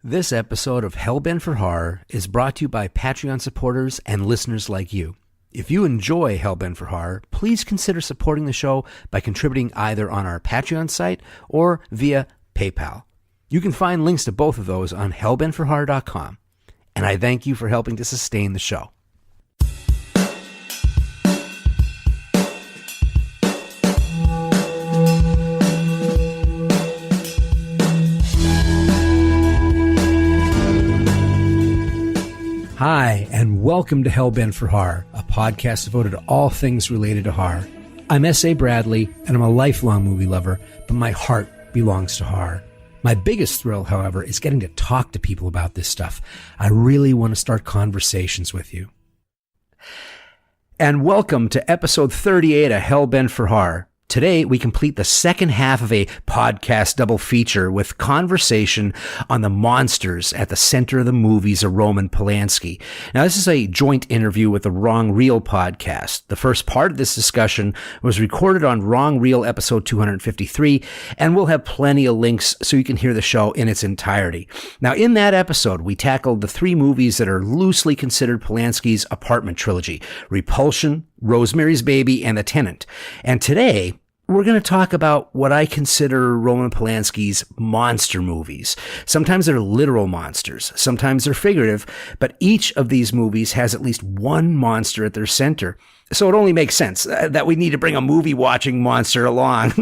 This episode of Hellbent for Horror is brought to you by Patreon supporters and listeners like you. If you enjoy Hellbent for Horror, please consider supporting the show by contributing either on our Patreon site or via PayPal. You can find links to both of those on hellbentforhorror.com. And I thank you for helping to sustain the show. Hi, and welcome to Hellbent for Horror, a podcast devoted to all things related to horror. I'm S.A. Bradley, and I'm a lifelong movie lover, but my heart belongs to horror. My biggest thrill, however, is getting to talk to people about this stuff. I really want to start conversations with you. And welcome to episode 38 of Hellbent for Horror. Today, we complete the second half of a podcast double feature with conversation on the monsters at the center of the movies of Roman Polanski. Now, this is a joint interview with the Wrong Reel podcast. The first part of this discussion was recorded on Wrong Reel episode 253, and we'll have plenty of links so you can hear the show in its entirety. Now, in that episode, we tackled the three movies that are loosely considered Polanski's apartment trilogy: Repulsion, Rosemary's Baby, and The Tenant. And today, we're going to talk about what I consider Roman Polanski's monster movies. Sometimes they're literal monsters, sometimes they're figurative, but each of these movies has at least one monster at their center. So it only makes sense that we need to bring a movie-watching monster along.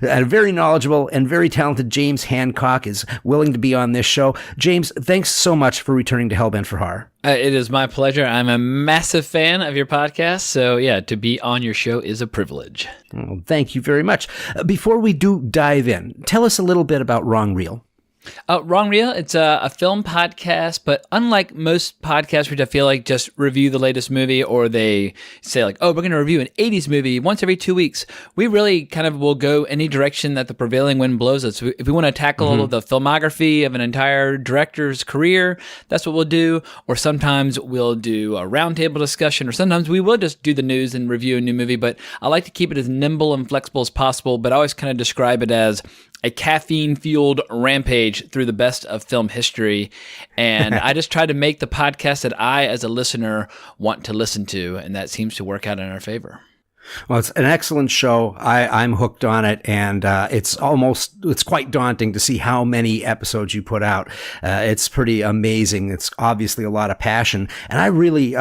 A very knowledgeable and very talented James Hancock is willing to be on this show. James, thanks so much for returning to Hellbent for Horror. It is my pleasure. I'm a massive fan of your podcast, so yeah, to be on your show is a privilege. Well, thank you very much. Before we do dive in, tell us a little bit about Wrong Reel. Wrong Reel, it's a film podcast, but unlike most podcasts which I feel like just review the latest movie, or they say like, oh, we're going to review an 80s movie once every 2 weeks, we really kind of will go any direction that the prevailing wind blows us. If we want to tackle all of the filmography of an entire director's career, that's what we'll do. Or sometimes we'll do a roundtable discussion, or sometimes we will just do the news and review a new movie. But I like to keep it as nimble and flexible as possible, but I always kind of describe it as a caffeine-fueled rampage through the best of film history. And I just try to make the podcast that I, as a listener, want to listen to, and that seems to work out in our favor. Well, it's an excellent show. I'm hooked on it, and it's quite daunting to see how many episodes you put out. It's pretty amazing. It's obviously a lot of passion, and I really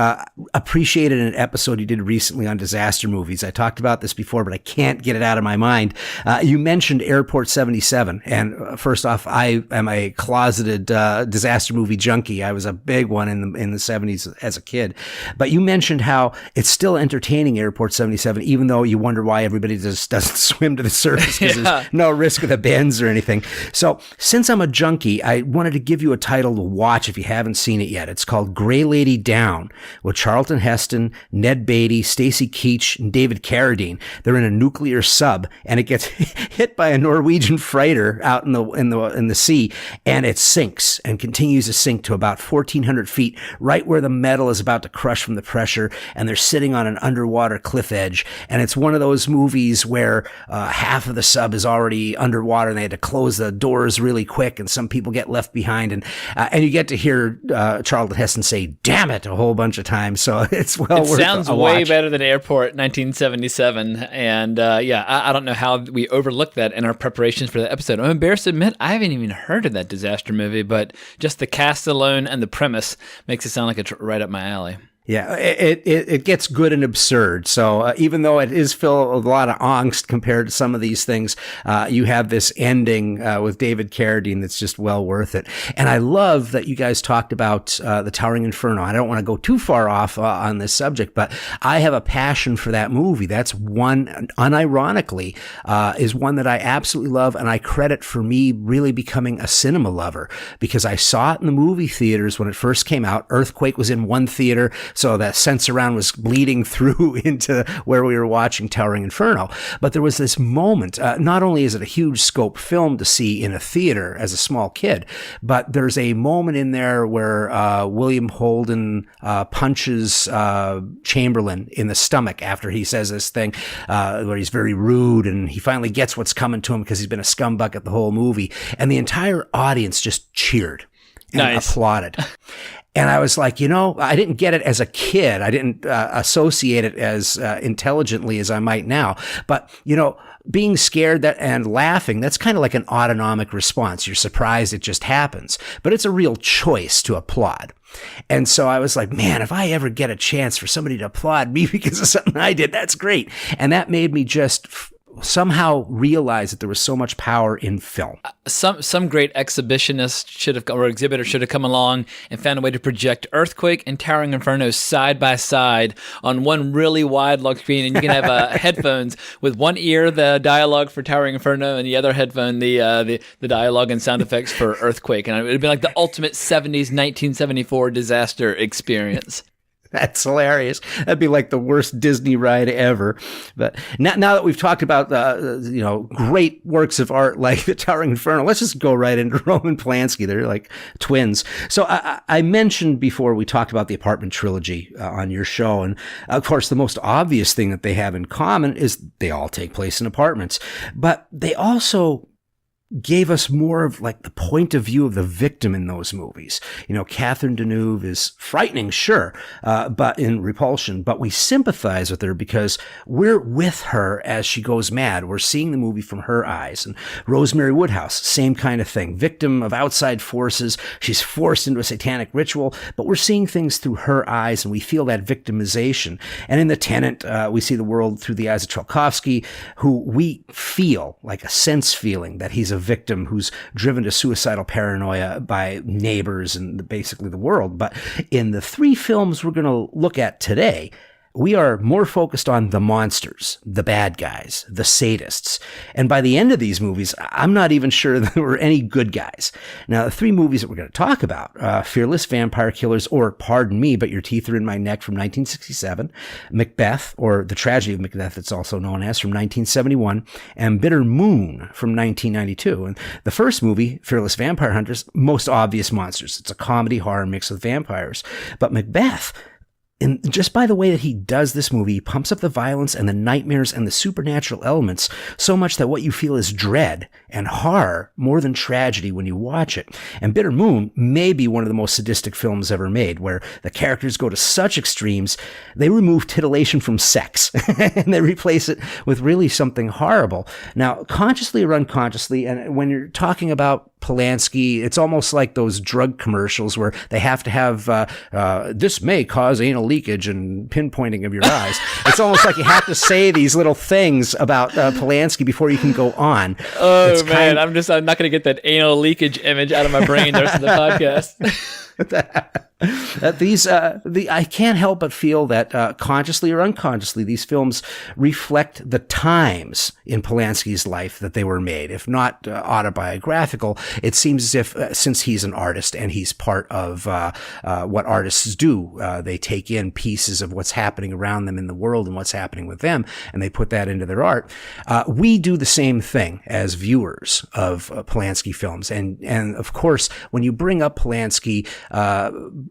appreciated an episode you did recently on disaster movies. I talked about this before, but I can't get it out of my mind. You mentioned Airport 77, and first off, I am a closeted disaster movie junkie. I was a big one in the 70s as a kid. But you mentioned how it's still entertaining, Airport 77, even though you wonder why everybody just doesn't swim to the surface because there's no risk of the bends or anything. So since I'm a junkie, I wanted to give you a title to watch if you haven't seen it yet. It's called Grey Lady Down, with Charlton Heston, Ned Beatty, Stacy Keach, and David Carradine. They're in a nuclear sub, and it gets hit by a Norwegian freighter out in the sea, and it sinks and continues to sink to about 1,400 feet, right where the metal is about to crush from the pressure, and they're sitting on an underwater cliff edge. And it's one of those movies where half of the sub is already underwater and they had to close the doors really quick, and some people get left behind. And you get to hear Charlton Heston say, "Damn it," a whole bunch of times. So it's well worth a watch. It sounds way better than Airport 1977. And I don't know how we overlooked that in our preparations for the episode. I'm embarrassed to admit I haven't even heard of that disaster movie, but just the cast alone and the premise makes it sound like it's right up my alley. Yeah, it gets good and absurd. So even though it is filled with a lot of angst compared to some of these things, you have this ending with David Carradine that's just well worth it. And I love that you guys talked about the Towering Inferno. I don't want to go too far off on this subject, but I have a passion for that movie. That's one, unironically, is one that I absolutely love, and I credit for me really becoming a cinema lover, because I saw it in the movie theaters when it first came out. Earthquake was in one theater, so that sense around was bleeding through into where we were watching Towering Inferno. But there was this moment, not only is it a huge scope film to see in a theater as a small kid, but there's a moment in there where William Holden punches Chamberlain in the stomach after he says this thing where he's very rude, and he finally gets what's coming to him because he's been a scumbucket the whole movie. And the entire audience just cheered. and Nice. applauded. And I was like, I didn't get it as a kid. I didn't associate it as intelligently as I might now. But, being scared and laughing, that's kind of like an autonomic response. You're surprised it just happens. But it's a real choice to applaud. And so I was like, man, if I ever get a chance for somebody to applaud me because of something I did, that's great. And that made me just somehow realize that there was so much power in film. Some great exhibitionist or exhibitor should have come along and found a way to project Earthquake and Towering Inferno side by side on one really wide log screen, and you can have headphones with one ear the dialogue for Towering Inferno and the other headphone the dialogue and sound effects for Earthquake, and it would be like the ultimate 70s 1974 disaster experience. That's hilarious. That'd be like the worst Disney ride ever. But now that we've talked about great works of art like the Towering Inferno, let's just go right into Roman Polanski. They're like twins. So I mentioned before we talked about the Apartment Trilogy on your show, and of course the most obvious thing that they have in common is they all take place in apartments, but they also gave us more of like the point of view of the victim in those movies. Catherine Deneuve is frightening, sure, but in Repulsion, but we sympathize with her because we're with her as she goes mad. We're seeing the movie from her eyes. And Rosemary Woodhouse, same kind of thing. Victim of outside forces. She's forced into a satanic ritual, but we're seeing things through her eyes and we feel that victimization. And in The Tenant, we see the world through the eyes of Tchaikovsky, who we feel like a sense feeling that he's a victim who's driven to suicidal paranoia by neighbors and basically the world. But in the three films we're going to look at today, we are more focused on the monsters, the bad guys, the sadists. And by the end of these movies, I'm not even sure there were any good guys. Now, the three movies that we're going to talk about, Fearless Vampire Killers, or Pardon Me, But Your Teeth Are in My Neck from 1967, Macbeth, or The Tragedy of Macbeth, it's also known as, from 1971, and Bitter Moon from 1992. And the first movie, Fearless Vampire Hunters, most obvious monsters. It's a comedy horror mix with vampires. But Macbeth, and just by the way that he does this movie, he pumps up the violence and the nightmares and the supernatural elements so much that what you feel is dread and horror more than tragedy when you watch it. And Bitter Moon may be one of the most sadistic films ever made, where the characters go to such extremes, they remove titillation from sex and they replace it with really something horrible. Now, consciously or unconsciously, and when you're talking about Polanski, it's almost like those drug commercials where they have to have this may cause anal leakage and pinpointing of your eyes. It's almost like you have to say these little things about Polanski before you can go on. Oh, it's man, I'm not going to get that anal leakage image out of my brain the rest of the podcast. I can't help but feel that consciously or unconsciously, these films reflect the times in Polanski's life that they were made. If not autobiographical, it seems as if since he's an artist and he's part of what artists do, they take in pieces of what's happening around them in the world and what's happening with them, and they put that into their art. We do the same thing as viewers of Polanski films, and of course, when you bring up Polanski,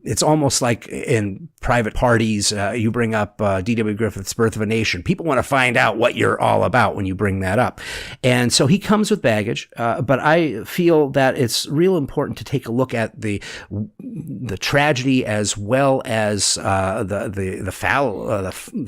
it's almost like in private parties, you bring up D.W. Griffith's Birth of a Nation. People want to find out what you're all about when you bring that up. And so he comes with baggage, but I feel that it's real important to take a look at the tragedy as well as the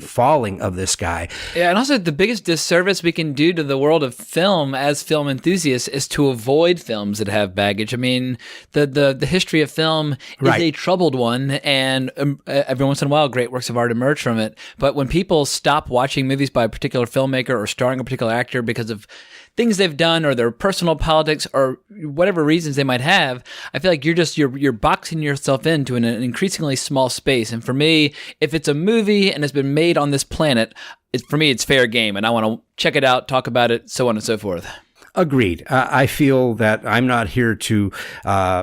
falling of this guy. Yeah, and also the biggest disservice we can do to the world of film as film enthusiasts is to avoid films that have baggage. I mean, the history of film is a troubled one, and every once in a while great works of art emerge from it. But when people stop watching movies by a particular filmmaker or starring a particular actor because of things they've done or their personal politics or whatever reasons they might have, I feel like you're boxing yourself into an increasingly small space. And for me, if it's a movie and it's been made on this planet, for me it's fair game, and I want to check it out, talk about it, so on and so forth. Agreed. I feel that I'm not here to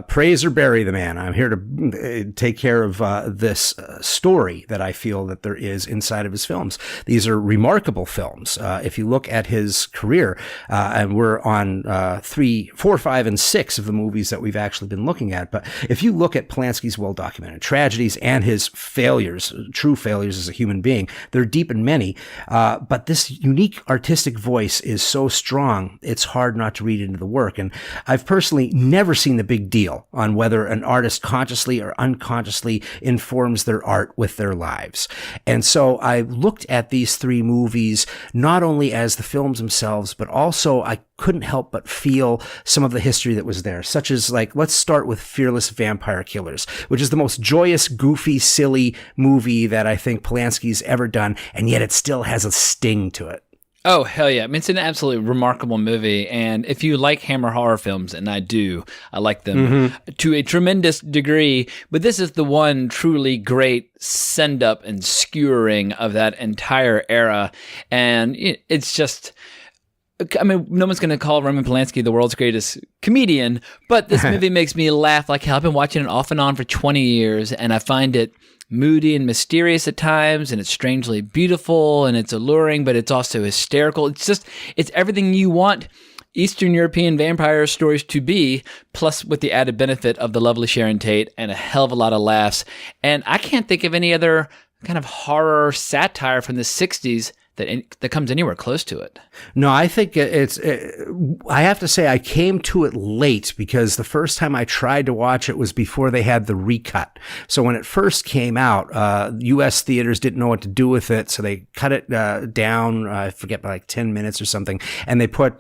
praise or bury the man. I'm here to take care of this story that I feel that there is inside of his films. These are remarkable films. If you look at his career, and we're on 3, 4, 5, and 6 of the movies that we've actually been looking at, but if you look at Polanski's well-documented tragedies and his failures, true failures as a human being, they're deep and many, but this unique artistic voice is so strong, it's hard hard not to read into the work. And I've personally never seen the big deal on whether an artist consciously or unconsciously informs their art with their lives. And so I looked at these three movies not only as the films themselves, but also I couldn't help but feel some of the history that was there, such as, like, let's start with Fearless Vampire Killers, which is the most joyous, goofy, silly movie that I think Polanski's ever done, and yet it still has a sting to it. Oh, hell yeah. I mean, it's an absolutely remarkable movie. And if you like Hammer horror films, and I do, I like them to a tremendous degree. But this is the one truly great send up and skewering of that entire era. And it's just, I mean, no one's going to call Roman Polanski the world's greatest comedian, but this movie makes me laugh like hell. I've been watching it off and on for 20 years, and I find it moody and mysterious at times, and it's strangely beautiful, and it's alluring, but it's also hysterical. It's everything you want Eastern European vampire stories to be, plus with the added benefit of the lovely Sharon Tate and a hell of a lot of laughs. And I can't think of any other kind of horror satire from the 60s that comes anywhere close to it. No, I think I have to say I came to it late because the first time I tried to watch it was before they had the recut. So when it first came out, U.S. theaters didn't know what to do with it, so they cut it down, I forget, by like 10 minutes or something, and they put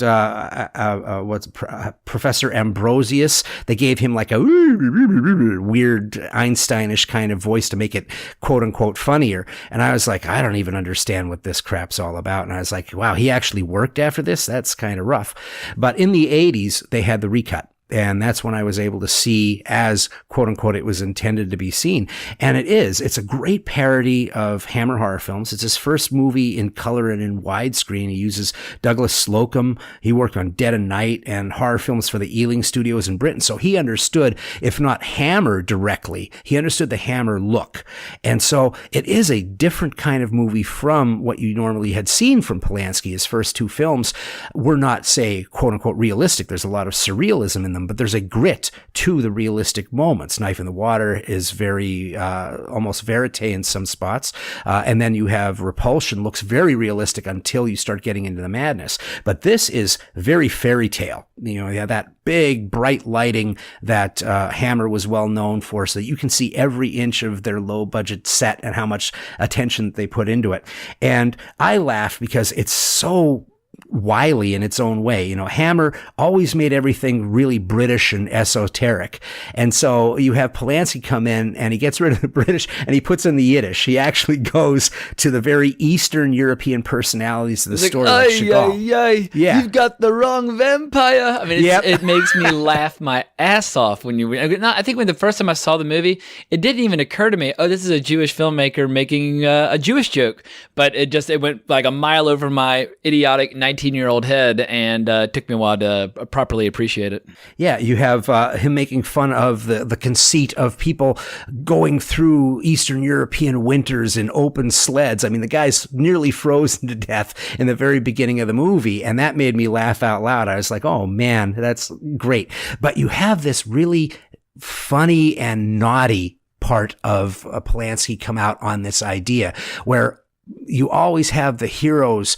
Professor Ambrosius. They gave him like a weird Einsteinish kind of voice to make it quote-unquote funnier, and I was like, I don't even understand what this crap's all about. And I was like, wow, he actually worked after this? That's kind of rough. But in the 80s, they had the recut. And that's when I was able to see as, quote unquote, it was intended to be seen. And it's a great parody of Hammer horror films. It's his first movie in color and in widescreen. He uses Douglas Slocum. He worked on Dead of Night and horror films for the Ealing Studios in Britain. So he understood, if not Hammer directly, he understood the Hammer look. And so it is a different kind of movie from what you normally had seen from Polanski. His first two films were not, say, quote unquote, realistic. There's a lot of surrealism in them, but there's a grit to the realistic moments. Knife in the Water is very almost verite in some spots, and then you have Repulsion, looks very realistic until you start getting into the madness. But this is very fairy tale. You know, yeah, that big bright lighting that Hammer was well known for, so that you can see every inch of their low budget set and how much attention they put into it. And I laugh because it's so wily in its own way. You know, Hammer always made everything really British and esoteric. And so you have Polanski come in and he gets rid of the British and he puts in the Yiddish. He actually goes to the very Eastern European personalities of the story. Like Chagall. Yeah. You've got the wrong vampire. I mean, it makes me laugh my ass off when I think when the first time I saw the movie, it didn't even occur to me, oh, this is a Jewish filmmaker making a Jewish joke. But it went like a mile over my idiotic 19-year-old head, and took me a while to properly appreciate it. Yeah, you have him making fun of the conceit of people going through Eastern European winters in open sleds. I mean, the guy's nearly frozen to death in the very beginning of the movie, and that made me laugh out loud. I was like, oh man, that's great. But you have this really funny and naughty part of Polanski come out on this idea where you always have the heroes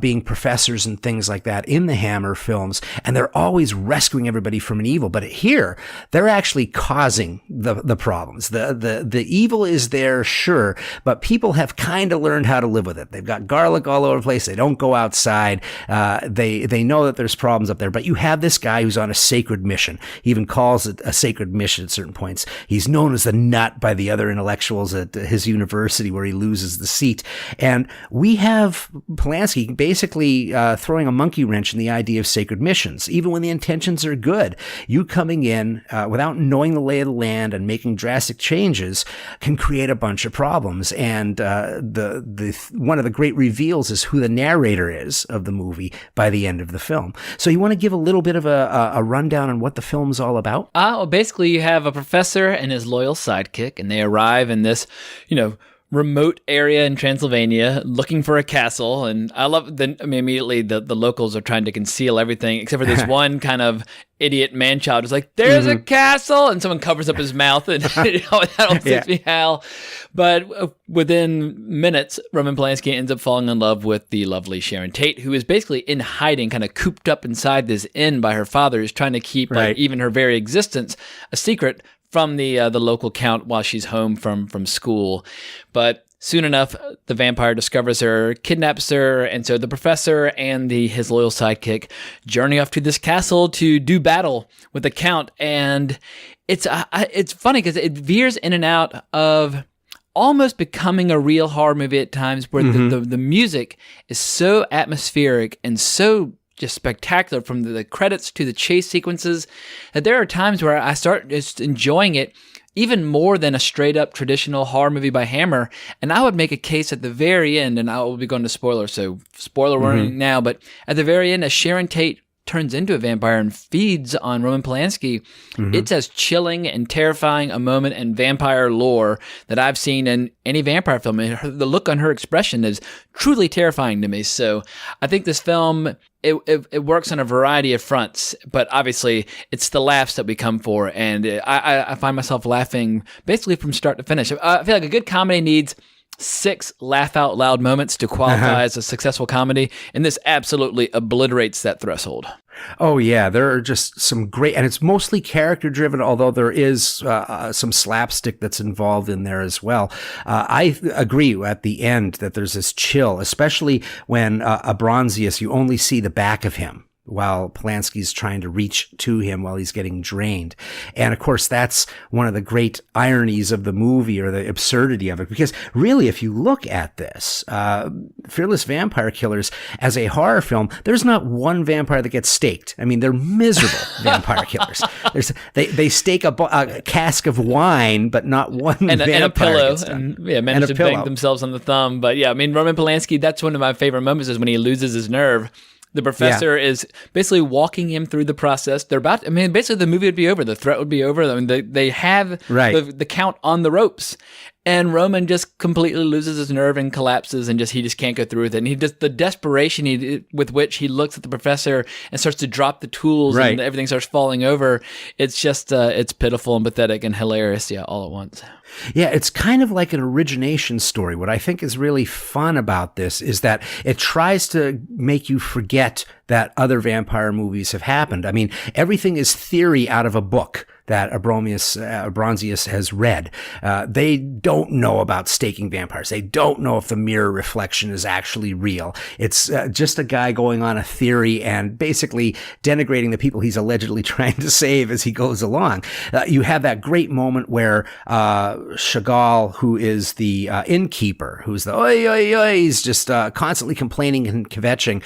being professors and things like that in the Hammer films, and they're always rescuing everybody from an evil. But here, they're actually causing the problems. The evil is there, sure, but people have kind of learned how to live with it. They've got garlic all over the place. They don't go outside. They know that there's problems up there. But you have this guy who's on a sacred mission. He even calls it a sacred mission at certain points. He's known as the nut by the other intellectuals at his university where he loses the seat. And we have Polanski basically throwing a monkey wrench in the idea of sacred missions, even when the intentions are good. You coming in without knowing the lay of the land and making drastic changes can create a bunch of problems. And the one of the great reveals is who the narrator is of the movie by the end of the film. So you want to give a little bit of a rundown on what the film's all about? Well, basically you have a professor and his loyal sidekick, and they arrive in this, remote area in Transylvania looking for a castle. And I love immediately the locals are trying to conceal everything except for this one kind of idiot man-child who's like, there's a castle, and someone covers up his mouth, and that makes me howl. But within minutes, Roman Polanski ends up falling in love with the lovely Sharon Tate, who is basically in hiding, kind of cooped up inside this inn by her father, who's trying to keep like, even her very existence a secret from the local count while she's home from school. But soon enough, the vampire discovers her, kidnaps her, and so the professor and his loyal sidekick journey off to this castle to do battle with the count. And it's funny because it veers in and out of almost becoming a real horror movie at times, where the music is so atmospheric and so just spectacular, from the credits to the chase sequences, that there are times where I start just enjoying it even more than a straight-up traditional horror movie by Hammer. And I would make a case at the very end, and I will be going to spoilers, so spoiler warning now, but at the very end, as Sharon Tate turns into a vampire and feeds on Roman Polanski, it's as chilling and terrifying a moment in vampire lore that I've seen in any vampire film. And the look on her expression is truly terrifying to me. So I think this film, it works on a variety of fronts, but obviously it's the laughs that we come for. And I find myself laughing basically from start to finish. I feel like a good comedy needs 6 laugh out loud moments to qualify as a successful comedy, and this absolutely obliterates that threshold. Oh yeah, there are just some great, and it's mostly character driven, although there is some slapstick that's involved in there as well. I agree at the end that there's this chill, especially when Abronsius, you only see the back of him while Polanski's trying to reach to him while he's getting drained. And of course, that's one of the great ironies of the movie, or the absurdity of it, because really, if you look at this, Fearless Vampire Killers as a horror film, there's not one vampire that gets staked. I mean, they're miserable vampire killers. They stake a cask of wine, but not one and vampire a pillow, gets done. and manage to bang themselves on the thumb. But yeah, I mean, Roman Polanski, that's one of my favorite moments, is when he loses his nerve. The professor is basically walking him through the process. Basically the movie would be over. The threat would be over. I mean, they have the count on the ropes. And Roman just completely loses his nerve and collapses, and he just can't go through with it. And he just, the desperation with which he looks at the professor and starts to drop the tools, and everything starts falling over. It's just, it's pitiful and pathetic and hilarious, all at once. Yeah, it's kind of like an origination story. What I think is really fun about this is that it tries to make you forget that other vampire movies have happened. I mean, everything is theory out of a book that Abronsius has read. They don't know about staking vampires. They don't know if the mirror reflection is actually real. It's just a guy going on a theory and basically denigrating the people he's allegedly trying to save as he goes along. You have that great moment where Chagall, who is the innkeeper, who's the oi, oi, oi, he's just constantly complaining and kvetching.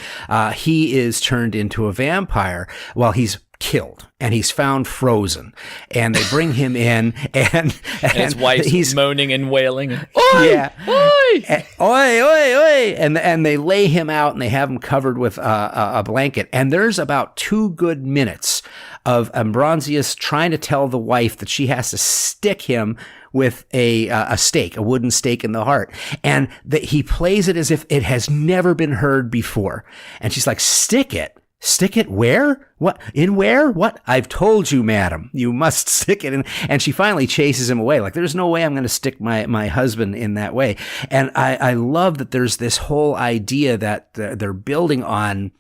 He is turned into a vampire while he's killed, and he's found frozen, and they bring him in, and his wife's moaning and wailing. Oi, oi, oi, oi, oi, and they lay him out, and they have him covered with a blanket, and there's about 2 good minutes of Abronsius trying to tell the wife that she has to stick him with a stake, a wooden stake in the heart. And that he plays it as if it has never been heard before. And she's like, stick it? Stick it where? What? In where? What? I've told you, madam, you must stick it in. And she finally chases him away. Like, there's no way I'm going to stick my husband in that way. And I love that there's this whole idea that they're building on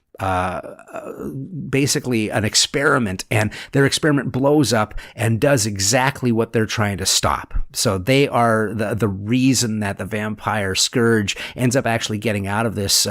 basically an experiment, and their experiment blows up and does exactly what they're trying to stop. So they are the reason that the vampire scourge ends up actually getting out of this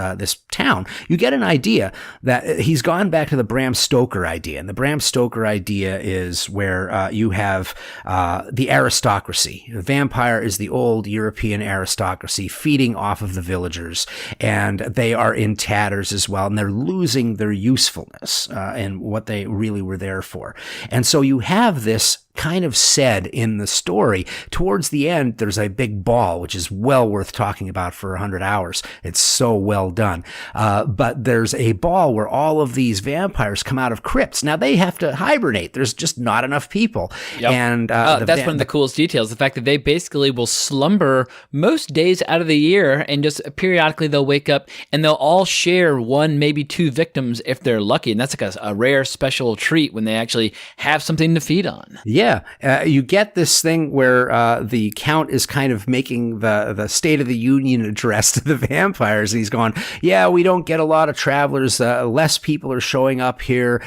town. You get an idea that he's gone back to the Bram Stoker idea, and the Bram Stoker idea is where you have the aristocracy. The vampire is the old European aristocracy feeding off of the villagers, and they are in tatters as well, and they're losing their usefulness and what they really were there for. And so you have this kind of said in the story. Towards the end, there's a big ball, which is well worth talking about for 100 hours. It's so well done. But there's a ball where all of these vampires come out of crypts. Now they have to hibernate. There's just not enough people. Yep. And that's one of the coolest details. The fact that they basically will slumber most days out of the year, and just periodically they'll wake up and they'll all share one, maybe two victims if they're lucky. And that's like a rare special treat when they actually have something to feed on. Yeah. You get this thing where the Count is kind of making the State of the Union address to the vampires. He's going, yeah, we don't get a lot of travelers. Less people are showing up here.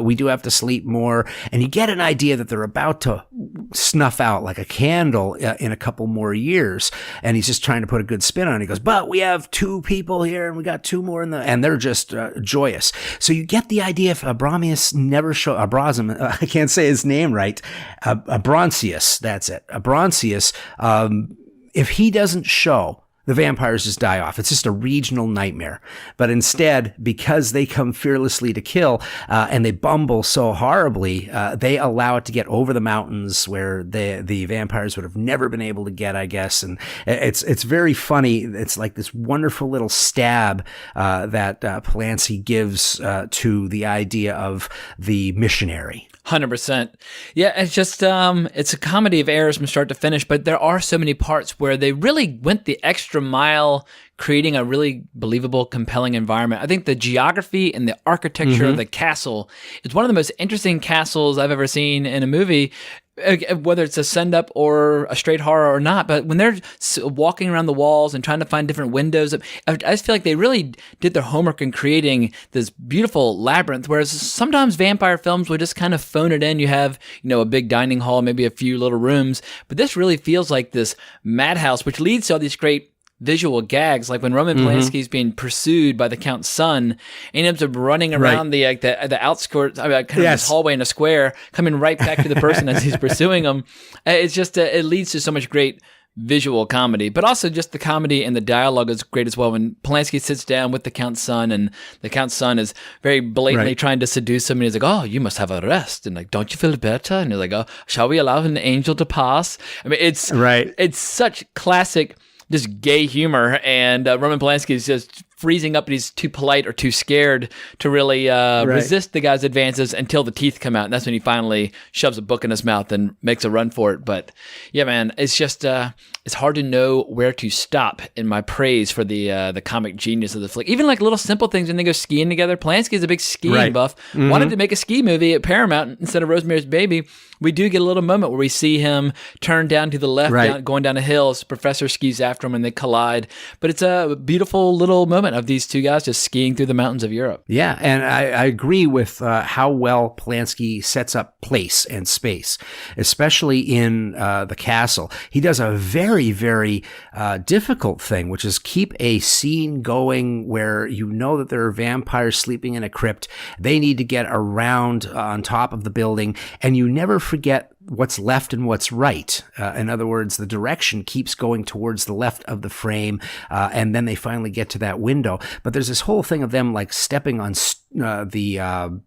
We do have to sleep more. And you get an idea that they're about to snuff out like a candle in a couple more years. And he's just trying to put a good spin on it. He goes, but we have 2 people here and we got 2 more and they're just joyous. So you get the idea if Abramius never show I can't say his name right. Abronsius, that's it. Abronsius, if he doesn't show, the vampires just die off. It's just a regional nightmare. But instead, because they come fearlessly to kill, and they bumble so horribly, they allow it to get over the mountains where the vampires would have never been able to get, I guess. And it's very funny. It's like this wonderful little stab that Polanski gives to the idea of the missionary. 100%. Yeah, it's just, it's a comedy of errors from start to finish, but there are so many parts where they really went the extra mile creating a really believable, compelling environment. I think the geography and the architecture of the castle is one of the most interesting castles I've ever seen in a movie, whether it's a send-up or a straight horror or not. But when they're walking around the walls and trying to find different windows, I just feel like they really did their homework in creating this beautiful labyrinth, whereas sometimes vampire films will just kind of phone it in. You have, a big dining hall, maybe a few little rooms, but this really feels like this madhouse, which leads to all these great visual gags, like when Roman Polanski is being pursued by the Count's son, and he ends up running around the outskirts, kind of this hallway in a square, coming right back to the person as he's pursuing him. It's just, it leads to so much great visual comedy, but also just the comedy and the dialogue is great as well. When Polanski sits down with the Count's son, and the Count's son is very blatantly trying to seduce him, and he's like, "Oh, you must have a rest," and like, "Don't you feel better?" And he's like, "Oh, shall we allow an angel to pass?" I mean, it's such classic, just gay humor, and Roman Polanski is just freezing up, and he's too polite or too scared to really resist the guy's advances until the teeth come out, and that's when he finally shoves a book in his mouth and makes a run for it. But yeah, man, it's just it's hard to know where to stop in my praise for the comic genius of the flick. Even like little simple things when they go skiing together. Polanski is a big skiing buff. Wanted to make a ski movie at Paramount instead of Rosemary's Baby. We do get a little moment where we see him turn down to the left, going down a hill. His professor skis after him and they collide. But it's a beautiful little moment of these 2 guys just skiing through the mountains of Europe. Yeah, and I agree with how well Polanski sets up place and space, especially in the castle. He does a very, very difficult thing, which is keep a scene going where you know that there are vampires sleeping in a crypt. They need to get around on top of the building, and you never forget what's left and what's right. In other words, the direction keeps going towards the left of the frame, and then they finally get to that window. But there's this whole thing of them like stepping on the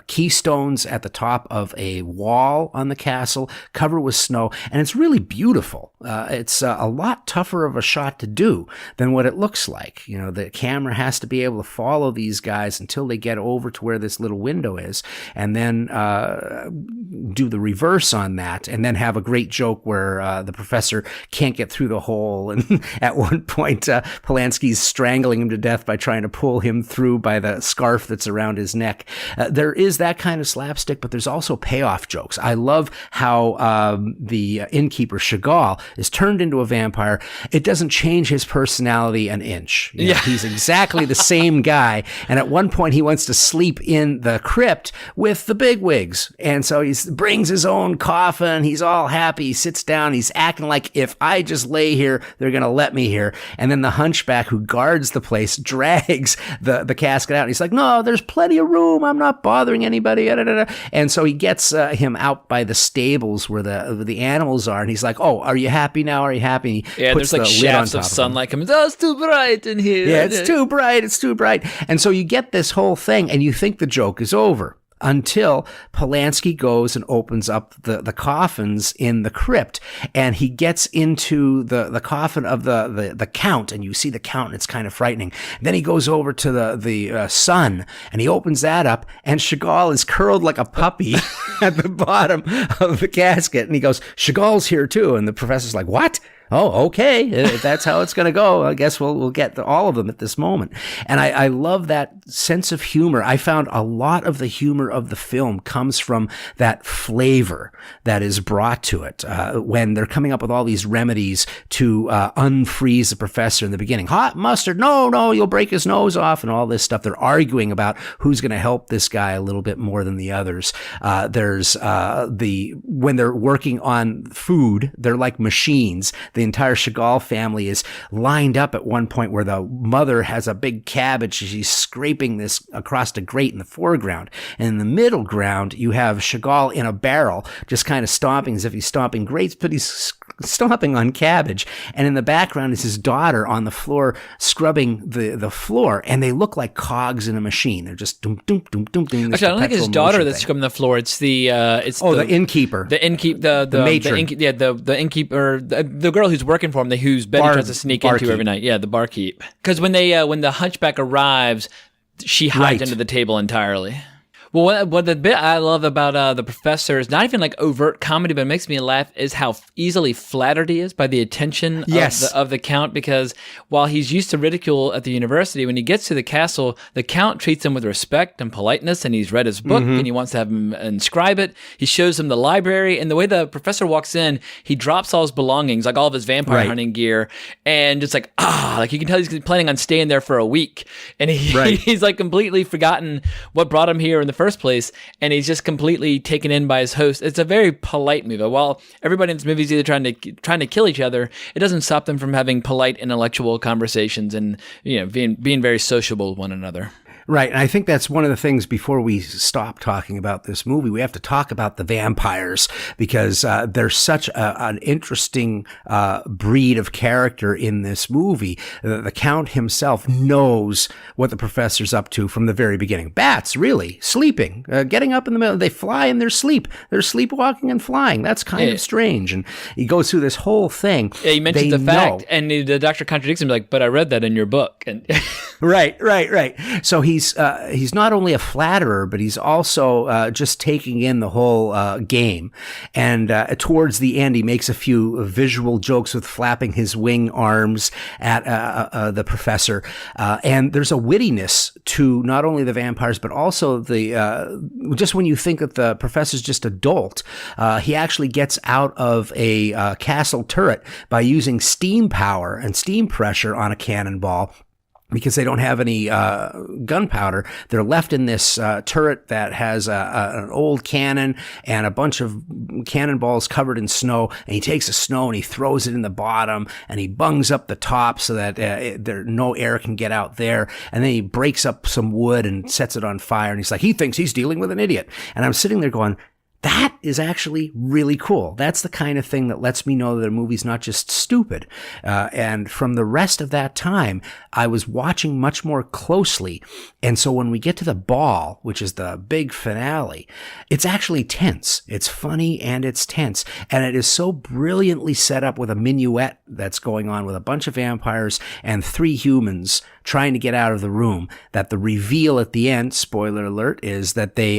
keystones at the top of a wall on the castle, covered with snow, and it's really beautiful. It's a lot tougher of a shot to do than what it looks like. The camera has to be able to follow these guys until they get over to where this little window is, and then do the reverse on that, and then have a great joke where the professor can't get through the hole, and at one point Polanski's strangling him to death by trying to pull him through by the scarf that's around his neck. There is that kind of slapstick, but there's also payoff jokes. I love how the innkeeper Chagall is turned into a vampire. It doesn't change his personality an inch. He's exactly the same guy, and at one point he wants to sleep in the crypt with the bigwigs, and so he brings his own coffin. He's all happy. He sits down. He's acting like, if I just lay here, they're going to let me here. And then the hunchback who guards the place drags the casket out. And he's like, no, there's plenty of room. I'm not bothering anybody. And so he gets him out by the stables where the animals are. And he's like, oh, are you happy now? Are you happy? And there's like shafts of sunlight coming. Oh, it's too bright in here. Yeah, it's too bright. It's too bright. And so you get this whole thing and you think the joke is over. until Polanski goes and opens up the coffins in the crypt, and he gets into the coffin of the Count, and you see the Count, and it's kind of frightening. Then he goes over to the son, and he opens that up, and Chagall is curled like a puppy at the bottom of the casket, and he goes, Chagall's here too, and the professor's like, what? Oh, okay. If that's how it's going to go, I guess we'll get all of them at this moment. And I love that sense of humor. I found a lot of the humor of the film comes from that flavor that is brought to it when they're coming up with all these remedies to unfreeze the professor in the beginning. Hot mustard, no, you'll break his nose off, and all this stuff. They're arguing about who's going to help this guy a little bit more than the others. There's when they're working on food, they're like machines. The entire Chagall family is lined up at one point where the mother has a big cabbage. She's scraping this across the grate in the foreground. And in the middle ground, you have Chagall in a barrel, just kind of stomping as if he's stomping grapes, but he's stomping on cabbage. And in the background is his daughter on the floor scrubbing the floor. And they look like cogs in a machine. They're just doom, doom, doom, doom, doom. Actually, I don't think it's his daughter that's scrubbing the floor. It's the innkeeper. The innkeeper. The matron. The innkeeper. The girl who's working for him, whose Betty tries to sneak into every night. Yeah, the barkeep. Because when the Hunchback arrives, she hides under the table entirely. Well, what the bit I love about the professor is not even like overt comedy, but it makes me laugh is how easily flattered he is by the attention of the Count, because while he's used to ridicule at the university, when he gets to the castle, the Count treats him with respect and politeness, and he's read his book, and he wants to have him inscribe it. He shows him the library, and the way the professor walks in, he drops all his belongings, like all of his vampire hunting gear, and it's like, like you can tell he's planning on staying there for a week, and he's like completely forgotten what brought him here in the first place, and he's just completely taken in by his host. It's a very polite movie. While everybody in this movie is either trying to kill each other, it doesn't stop them from having polite intellectual conversations and being very sociable with one another. Right, and I think that's one of the things before we stop talking about this movie, we have to talk about the vampires, because they're such an interesting breed of character in this movie. The Count himself knows what the professor's up to from the very beginning. Bats, really, sleeping, getting up in the middle, they fly in their sleep. They're sleepwalking and flying. That's kind of strange. And he goes through this whole thing. Yeah, he mentions the fact, and the doctor contradicts him, like, but I read that in your book. And Right. So he's not only a flatterer, but he's also just taking in the whole game. And towards the end, he makes a few visual jokes with flapping his wing arms at the professor. And there's a wittiness to not only the vampires, but also just when you think that the professor's just a dolt, he actually gets out of a castle turret by using steam power and steam pressure on a cannonball. Because they don't have any gunpowder, they're left in this turret that has an old cannon and a bunch of cannonballs covered in snow. And he takes the snow and he throws it in the bottom, and he bungs up the top so that no air can get out there. And then he breaks up some wood and sets it on fire. And he's like, he thinks he's dealing with an idiot. And I'm sitting there going, that is actually really cool. That's the kind of thing that lets me know that a movie's not just stupid. And from the rest of that time, I was watching much more closely. And so when we get to the ball, which is the big finale, it's actually tense. It's funny and it's tense. And it is so brilliantly set up with a minuet that's going on with a bunch of vampires and 3 humans trying to get out of the room, that the reveal at the end, spoiler alert, is that they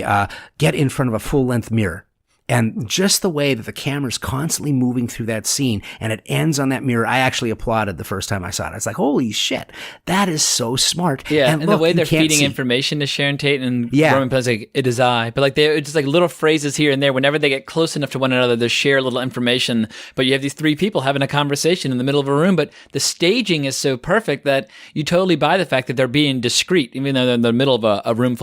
get in front of a full-length mirror. And just the way that the camera's constantly moving through that scene and it ends on that mirror, I actually applauded the first time I saw it. I was like, holy shit, that is so smart. Yeah, and look, the way they're feeding information to Sharon Tate and Roman Polanski, like, it is I. But like it's just like little phrases here and there. Whenever they get close enough to one another, they share a little information. But you have these 3 people having a conversation in the middle of a room. But the staging is so perfect that you totally buy the fact that they're being discreet, even though they're in the middle of a room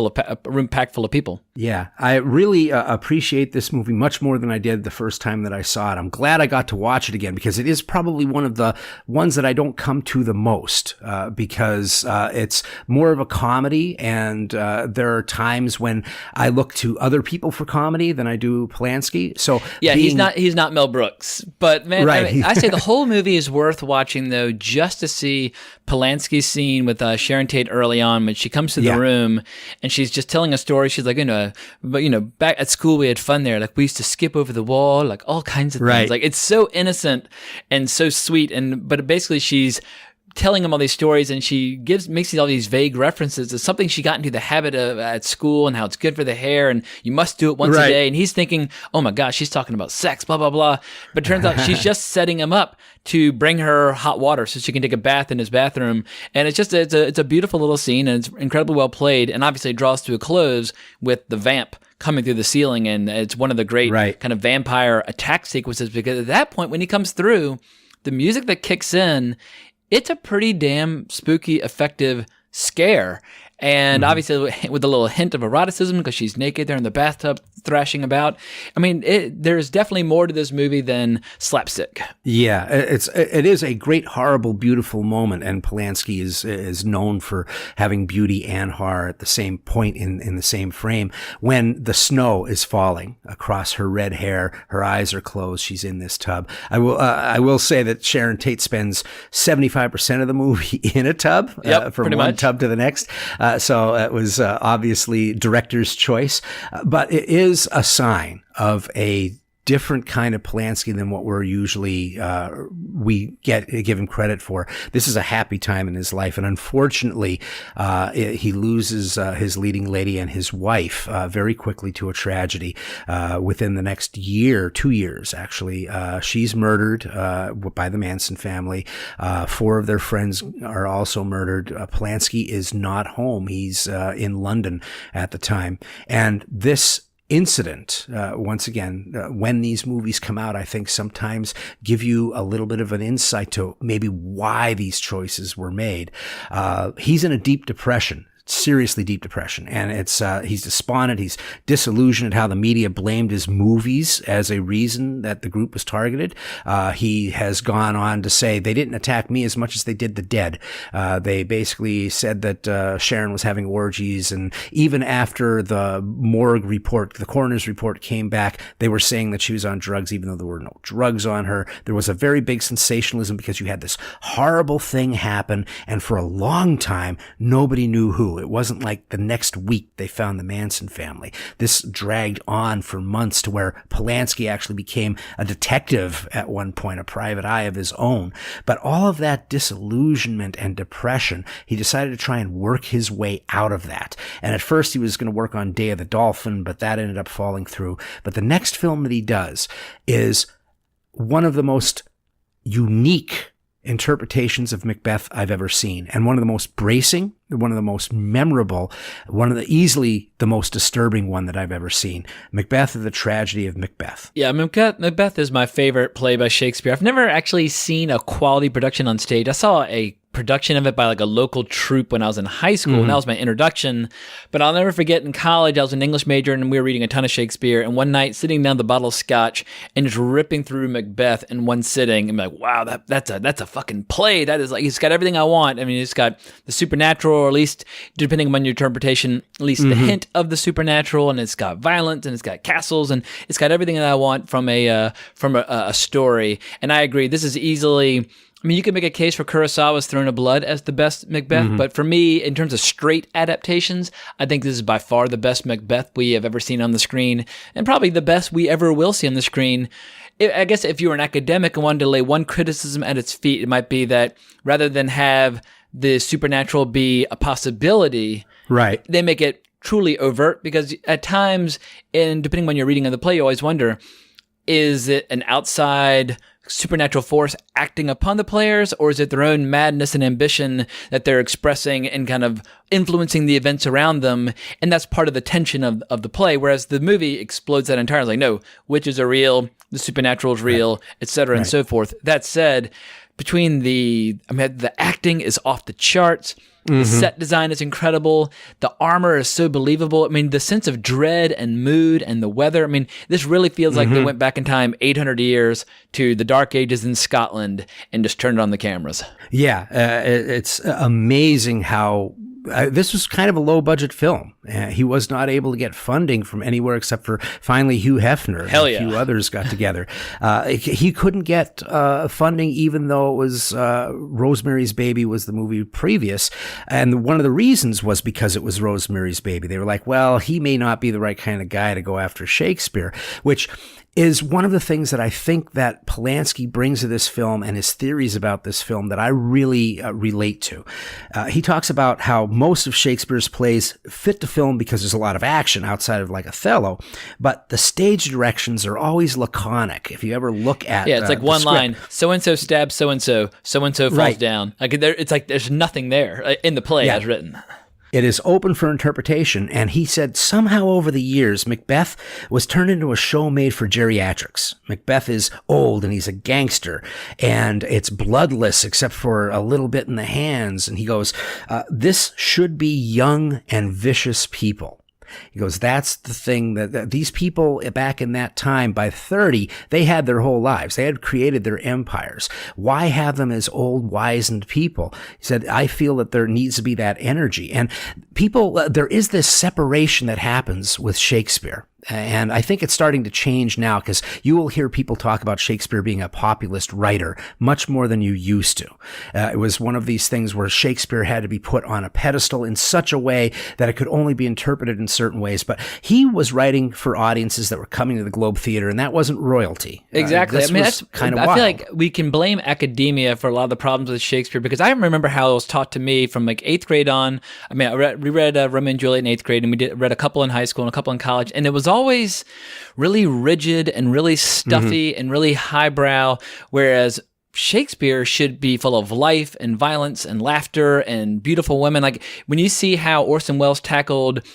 packed full of people. Yeah, I really appreciate this movie much more than I did the first time that I saw it. I'm glad I got to watch it again because it is probably one of the ones that I don't come to the most because it's more of a comedy, and there are times when I look to other people for comedy than I do Polanski. So yeah, he's not Mel Brooks, but man, right. I say the whole movie is worth watching though, just to see Polanski's scene with Sharon Tate early on when she comes to the room and she's just telling a story. She's like, but back at school we had fun there. Like we used to skip over the wall, like all kinds of things. Like it's so innocent and so sweet, but basically she's telling him all these stories, and she makes all these vague references to something she got into the habit of at school and how it's good for the hair and you must do it once a day. And he's thinking, oh my gosh, she's talking about sex, blah, blah, blah. But it turns out she's just setting him up to bring her hot water so she can take a bath in his bathroom. And it's a beautiful little scene, and it's incredibly well played, and obviously it draws to a close with the vamp coming through the ceiling, and it's one of the great kind of vampire attack sequences, because at that point when he comes through, the music that kicks in, it's a pretty damn spooky, effective scare. And obviously with a little hint of eroticism because she's naked there in the bathtub thrashing about. I mean, there's definitely more to this movie than slapstick. Yeah, it is a great, horrible, beautiful moment, and Polanski is known for having beauty and horror at the same point in the same frame. When the snow is falling across her red hair, her eyes are closed, she's in this tub. I will say that Sharon Tate spends 75% of the movie in a tub, from one tub to the next. So it was obviously director's choice, but it is a sign of a different kind of Polanski than what we're usually give him credit for. This is a happy time in his life, and unfortunately, he loses his leading lady and his wife very quickly to a tragedy. Within the next 2 years, actually, she's murdered by the Manson family. 4 of their friends are also murdered. Polanski is not home; he's in London at the time, and this incident, once again, when these movies come out, I think sometimes give you a little bit of an insight to maybe why these choices were made. He's in a deep depression. Seriously deep depression, and it's he's despondent, he's disillusioned at how the media blamed his movies as a reason that the group was targeted. He has gone on to say they didn't attack me as much as they did the dead. They basically said that Sharon was having orgies, and even after the morgue report, the coroner's report came back, they were saying that she was on drugs even though there were no drugs on her. There was a very big sensationalism because you had this horrible thing happen, and for a long time nobody knew who. It wasn't like the next week they found the Manson family. This dragged on for months to where Polanski actually became a detective at one point, a private eye of his own. But all of that disillusionment and depression, he decided to try and work his way out of that. And at first he was going to work on Day of the Dolphin, but that ended up falling through. But the next film that he does is one of the most unique interpretations of Macbeth I've ever seen, and one of the most bracing, one of the most memorable, easily the most disturbing one that I've ever seen. Macbeth, The Tragedy of Macbeth. Yeah, Macbeth is my favorite play by Shakespeare. I've never actually seen a quality production on stage. I saw a production of it by like a local troupe when I was in high school, and that was my introduction. But I'll never forget, in college, I was an English major, and we were reading a ton of Shakespeare, and one night sitting down the bottle of scotch and just ripping through Macbeth in one sitting, and I'm like, wow, that's a fucking play. That is like, it's got everything I want. I mean, it's got the supernatural, or at least depending on your interpretation, at least the hint of the supernatural, and it's got violence, and it's got castles, and it's got everything that I want from a story. And I agree, this is easily, I mean, you could make a case for Kurosawa's Throne of Blood as the best Macbeth, but for me, in terms of straight adaptations, I think this is by far the best Macbeth we have ever seen on the screen, and probably the best we ever will see on the screen. I guess if you were an academic and wanted to lay one criticism at its feet, it might be that rather than have the supernatural be a possibility, right, they make it truly overt, because at times, and depending on your reading of the play, you always wonder, is it an outside supernatural force acting upon the players, or is it their own madness and ambition that they're expressing and kind of influencing the events around them? And that's part of the tension of the play, whereas the movie explodes that entirely. No, witches are real, the supernatural is real, etc., and so forth. That said, between the acting is off the charts. The set design is incredible. The armor is so believable. I mean, the sense of dread and mood and the weather. I mean, this really feels like they went back in time 800 years to the Dark Ages in Scotland and just turned on the cameras. Yeah, it's amazing how this was kind of a low-budget film. He was not able to get funding from anywhere except for finally Hugh Hefner. Hell and yeah. a few others got together. He couldn't get funding even though it was Rosemary's Baby was the movie previous. And one of the reasons was because it was Rosemary's Baby. They were like, well, he may not be the right kind of guy to go after Shakespeare, which is one of the things that I think that Polanski brings to this film and his theories about this film that I really relate to. He talks about how most of Shakespeare's plays fit to film because there's a lot of action outside of like Othello, but the stage directions are always laconic. If you ever look at it's like one line, so-and-so stabs so-and-so, so-and-so falls Right. down. Like it's like there's nothing there in the play as written. It is open for interpretation, and he said somehow over the years, Macbeth was turned into a show made for geriatrics. Macbeth is old, and he's a gangster, and it's bloodless except for a little bit in the hands. And he goes, this should be young and vicious people. He goes, that's the thing that these people back in that time, by 30, they had their whole lives. They had created their empires. Why have them as old, wizened people? He said, I feel that there needs to be that energy. And people, there is this separation that happens with Shakespeare. And I think it's starting to change now because you will hear people talk about Shakespeare being a populist writer much more than you used to. It was one of these things where Shakespeare had to be put on a pedestal in such a way that it could only be interpreted in certain ways. But he was writing for audiences that were coming to the Globe Theater, and that wasn't royalty. Exactly. I mean, that's kind of I wild. feel like we can blame academia for a lot of the problems with Shakespeare because I remember how it was taught to me from like 8th grade on. I mean, we read Romeo and Juliet in 8th grade, and we read a couple in high school and a couple in college, and it was always really rigid and really stuffy and really highbrow, whereas Shakespeare should be full of life and violence and laughter and beautiful women. Like when you see how Orson Welles tackled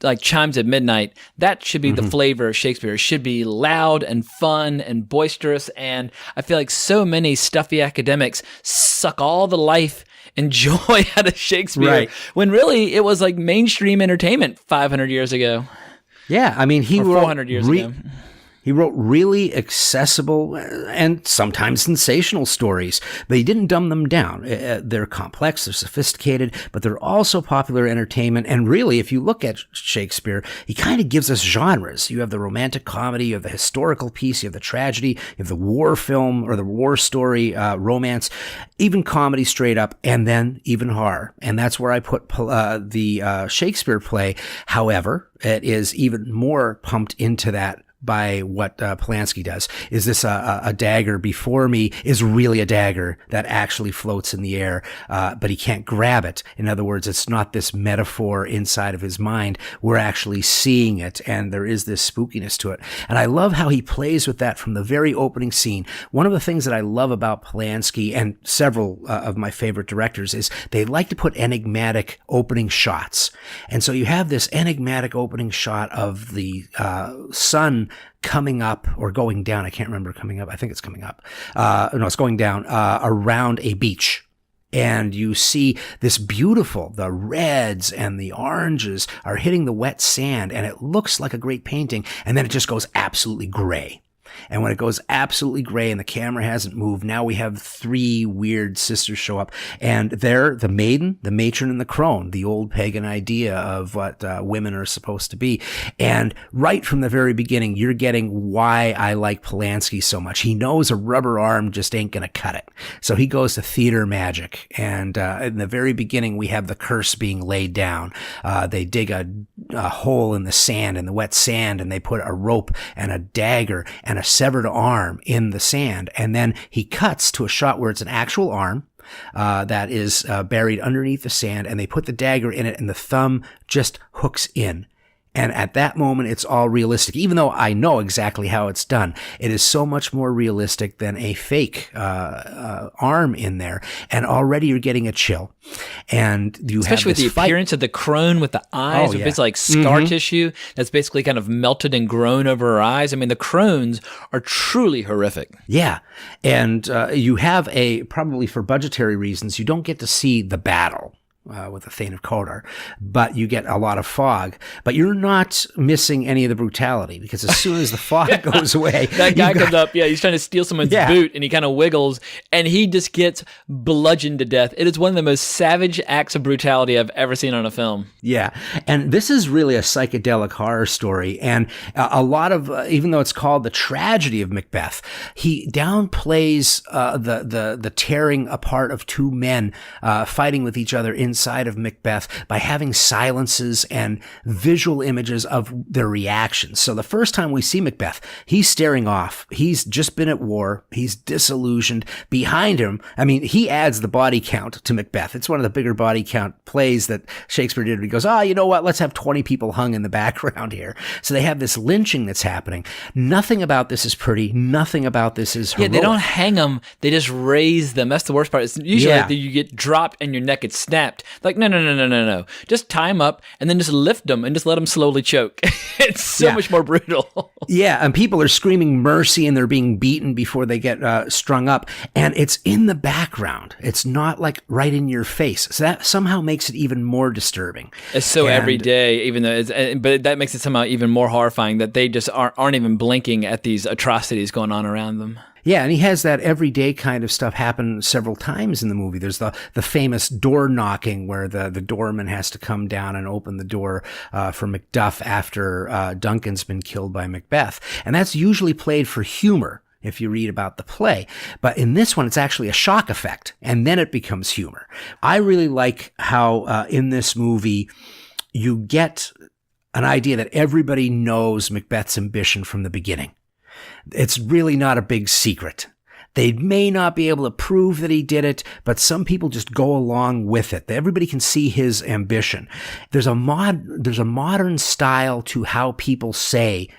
like Chimes at Midnight, that should be the flavor of Shakespeare. It should be loud and fun and boisterous. And I feel like so many stuffy academics suck all the life and joy out of Shakespeare when really it was like mainstream entertainment 500 years ago. Yeah, I mean, he or wrote 400 years ago. He wrote really accessible and sometimes sensational stories, but he didn't dumb them down. They're complex, they're sophisticated, but they're also popular entertainment. And really, if you look at Shakespeare, he kind of gives us genres. You have the romantic comedy, you have the historical piece, you have the tragedy, you have the war film or the war story, romance, even comedy straight up, and then even horror. And that's where I put the Shakespeare play. However, it is even more pumped into that by what Polanski does. Is this a dagger before me is really a dagger that actually floats in the air, but he can't grab it. In other words, it's not this metaphor inside of his mind. We're actually seeing it, and there is this spookiness to it. And I love how he plays with that from the very opening scene. One of the things that I love about Polanski and several of my favorite directors is they like to put enigmatic opening shots. And so you have this enigmatic opening shot of the sun coming up or going down. I can't remember coming up. I think it's coming up. No, it's going down around a beach. And you see this beautiful, the reds and the oranges are hitting the wet sand, and it looks like a great painting. And then it just goes absolutely gray. And when it goes absolutely gray and the camera hasn't moved, now we have three weird sisters show up. And they're the maiden, the matron, and the crone, the old pagan idea of what women are supposed to be. And right from the very beginning, you're getting why I like Polanski so much. He knows a rubber arm just ain't going to cut it. So he goes to theater magic. And in the very beginning, we have the curse being laid down. They dig a hole in the sand, in the wet sand, and they put a rope and a dagger and a severed arm in the sand. And then he cuts to a shot where it's an actual arm that is buried underneath the sand, and they put the dagger in it, and the thumb just hooks in. And at that moment, it's all realistic. Even though I know exactly how it's done, it is so much more realistic than a fake arm in there. And already you're getting a chill. And you especially have with the fight. appearance of the crone with the eyes, Oh, yeah. it's like scar tissue that's basically kind of melted and grown over her eyes. I mean, the crones are truly horrific. Yeah. And you have probably for budgetary reasons, you don't get to see the battle. With the Thane of Kodar, but you get a lot of fog. But you're not missing any of the brutality because as soon as the fog goes away, that guy comes up, he's trying to steal someone's boot, and he kind of wiggles, and he just gets bludgeoned to death. It is one of the most savage acts of brutality I've ever seen on a film. Yeah, and this is really a psychedelic horror story, and a lot of, even though it's called the Tragedy of Macbeth, he downplays the tearing apart of two men fighting with each other inside of Macbeth by having silences and visual images of their reactions. So the first time we see Macbeth, he's staring off. He's just been at war. He's disillusioned. Behind him, I mean, he adds the body count to Macbeth. It's one of the bigger body count plays that Shakespeare did. He goes, you know what? Let's have 20 people hung in the background here. So they have this lynching that's happening. Nothing about this is pretty. Nothing about this is heroic. Yeah, they don't hang them. They just raise them. That's the worst part. It's usually like you get dropped and your neck gets snapped. Like, no. Just tie them up and then just lift them and just let them slowly choke. It's so much more brutal. Yeah, and people are screaming mercy and they're being beaten before they get strung up. And it's in the background. It's not like right in your face. So that somehow makes it even more disturbing. It's so every day, even though but that makes it somehow even more horrifying that they just aren't even blinking at these atrocities going on around them. Yeah, and he has that everyday kind of stuff happen several times in the movie. There's the famous door knocking where the doorman has to come down and open the door for Macduff after Duncan's been killed by Macbeth. And that's usually played for humor if you read about the play. But in this one, it's actually a shock effect, and then it becomes humor. I really like how in this movie you get an idea that everybody knows Macbeth's ambition from the beginning. It's really not a big secret. They may not be able to prove that he did it, but some people just go along with it. Everybody can see his ambition. There's a modern style to how people say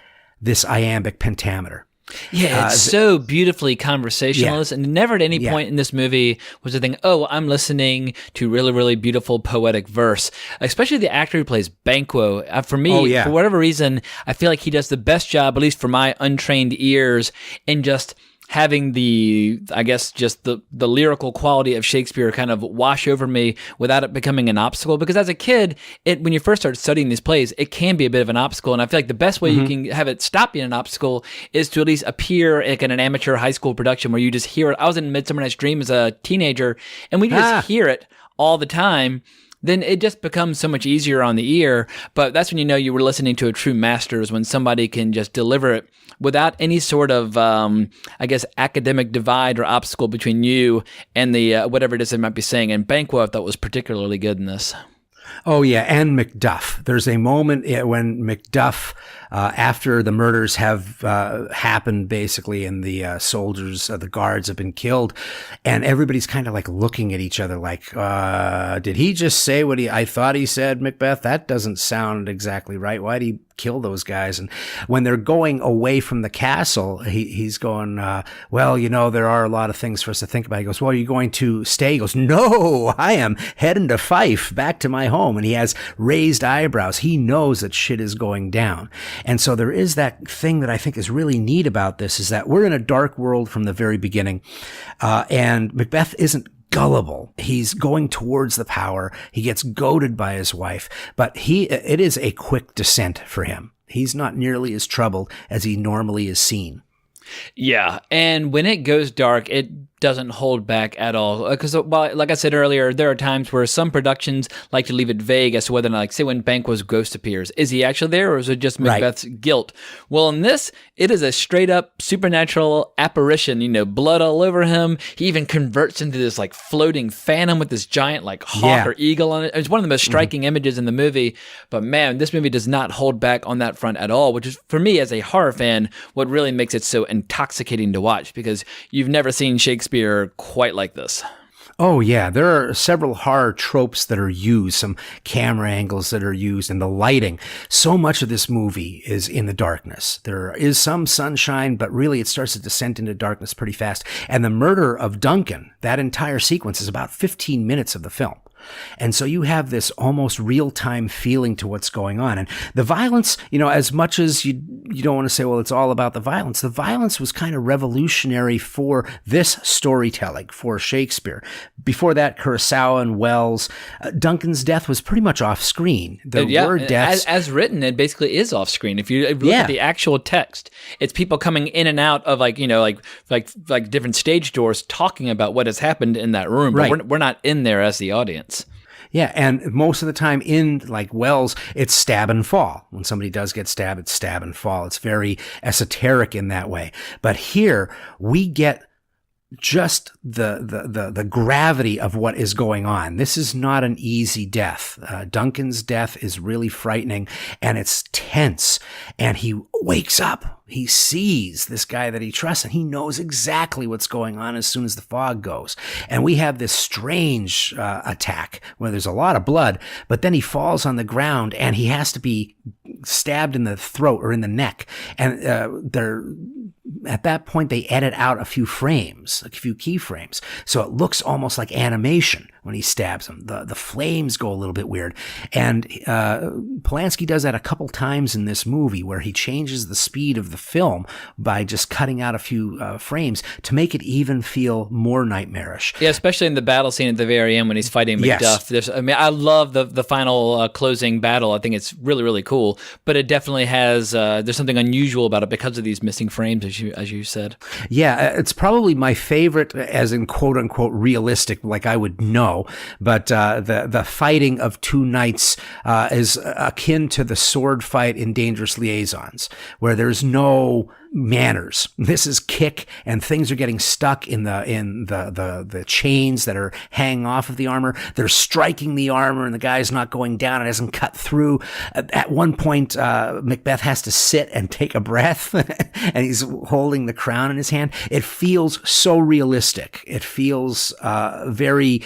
this iambic pentameter. Yeah, it's so beautifully conversationalist, and never at any point in this movie was the thing, I'm listening to really, really beautiful poetic verse. Especially the actor who plays Banquo. For me, for whatever reason, I feel like he does the best job, at least for my untrained ears, in just having the lyrical quality of Shakespeare kind of wash over me without it becoming an obstacle. Because as a kid, when you first start studying these plays, it can be a bit of an obstacle. And I feel like the best way you can have it stop being an obstacle is to at least appear like in an amateur high school production where you just hear it. I was in Midsummer Night's Dream as a teenager, and we just hear it all the time. Then it just becomes so much easier on the ear. But that's when you know you were listening to a true master, is when somebody can just deliver it without any sort of, academic divide or obstacle between you and the whatever it is they might be saying. And Banquo, I thought, was particularly good in this. Oh, yeah, and Macduff. There's a moment when Macduff, after the murders have happened, basically, and the soldiers, the guards have been killed, and everybody's kind of like looking at each other like, did he just say what I thought he said, Macbeth? That doesn't sound exactly right. Why'd he kill those guys? And when they're going away from the castle, he's going, there are a lot of things for us to think about. He goes, well, are you going to stay? He goes, no, I am heading to Fife, back to my home. And he has raised eyebrows. He knows that shit is going down. And so there is that thing that I think is really neat about this, is that we're in a dark world from the very beginning. And Macbeth isn't gullible. He's going towards the power. He gets goaded by his wife, but it is a quick descent for him. He's not nearly as troubled as he normally is seen. Yeah, and when it goes dark, it doesn't hold back at all. Because, like I said earlier, there are times where some productions like to leave it vague as to whether or not, like, say when Banquo's ghost appears, is he actually there, or is it just Macbeth's guilt? Well, in this, it is a straight-up supernatural apparition, blood all over him. He even converts into this, like, floating phantom with this giant, like, hawk or eagle on it. It's one of the most striking images in the movie. But, man, this movie does not hold back on that front at all, which is, for me, as a horror fan, what really makes it so intoxicating to watch, because you've never seen Shakespeare quite like this. Oh, yeah. There are several horror tropes that are used, some camera angles that are used, and the lighting. So much of this movie is in the darkness. There is some sunshine, but really it starts to descend into darkness pretty fast. And the murder of Duncan, that entire sequence, is about 15 minutes of the film. And so you have this almost real-time feeling to what's going on. And the violence, as much as you don't want to say, well, it's all about the violence was kind of revolutionary for this storytelling, for Shakespeare. Before that, Kurosawa and Wells, Duncan's death was pretty much off-screen. There were deaths. As written, it basically is off-screen. If you look at the actual text, it's people coming in and out of like different stage doors talking about what has happened in that room. But Right. we're not in there as the audience. Yeah, and most of the time in like Wells, it's stab and fall. When somebody does get stabbed, it's stab and fall. It's very esoteric in that way. But here we get just the gravity of what is going on. This is not an easy death. Duncan's death is really frightening, and it's tense. And he wakes up. He sees this guy that he trusts, and he knows exactly what's going on as soon as the fog goes. And we have this strange attack where there's a lot of blood, but then he falls on the ground, and he has to be stabbed in the throat or in the neck. And at that point, they edit out a few frames, a few keyframes. So it looks almost like animation when he stabs him. The flames go a little bit weird. And Polanski does that a couple times in this movie where he changes the speed of the film by just cutting out a few frames to make it even feel more nightmarish. Yeah, especially in the battle scene at the very end when he's fighting Macduff. Yes. I love the final closing battle. I think it's really, really cool. But it definitely has, there's something unusual about it because of these missing frames, as you said. Yeah, it's probably my favorite, as in quote unquote realistic, like I would know. But the fighting of two knights is akin to the sword fight in Dangerous Liaisons, where there's no manners. This is kick, and things are getting stuck in the chains that are hanging off of the armor. They're striking the armor, and the guy's not going down. It hasn't cut through. At one point, Macbeth has to sit and take a breath, and he's holding the crown in his hand. It feels so realistic. It feels very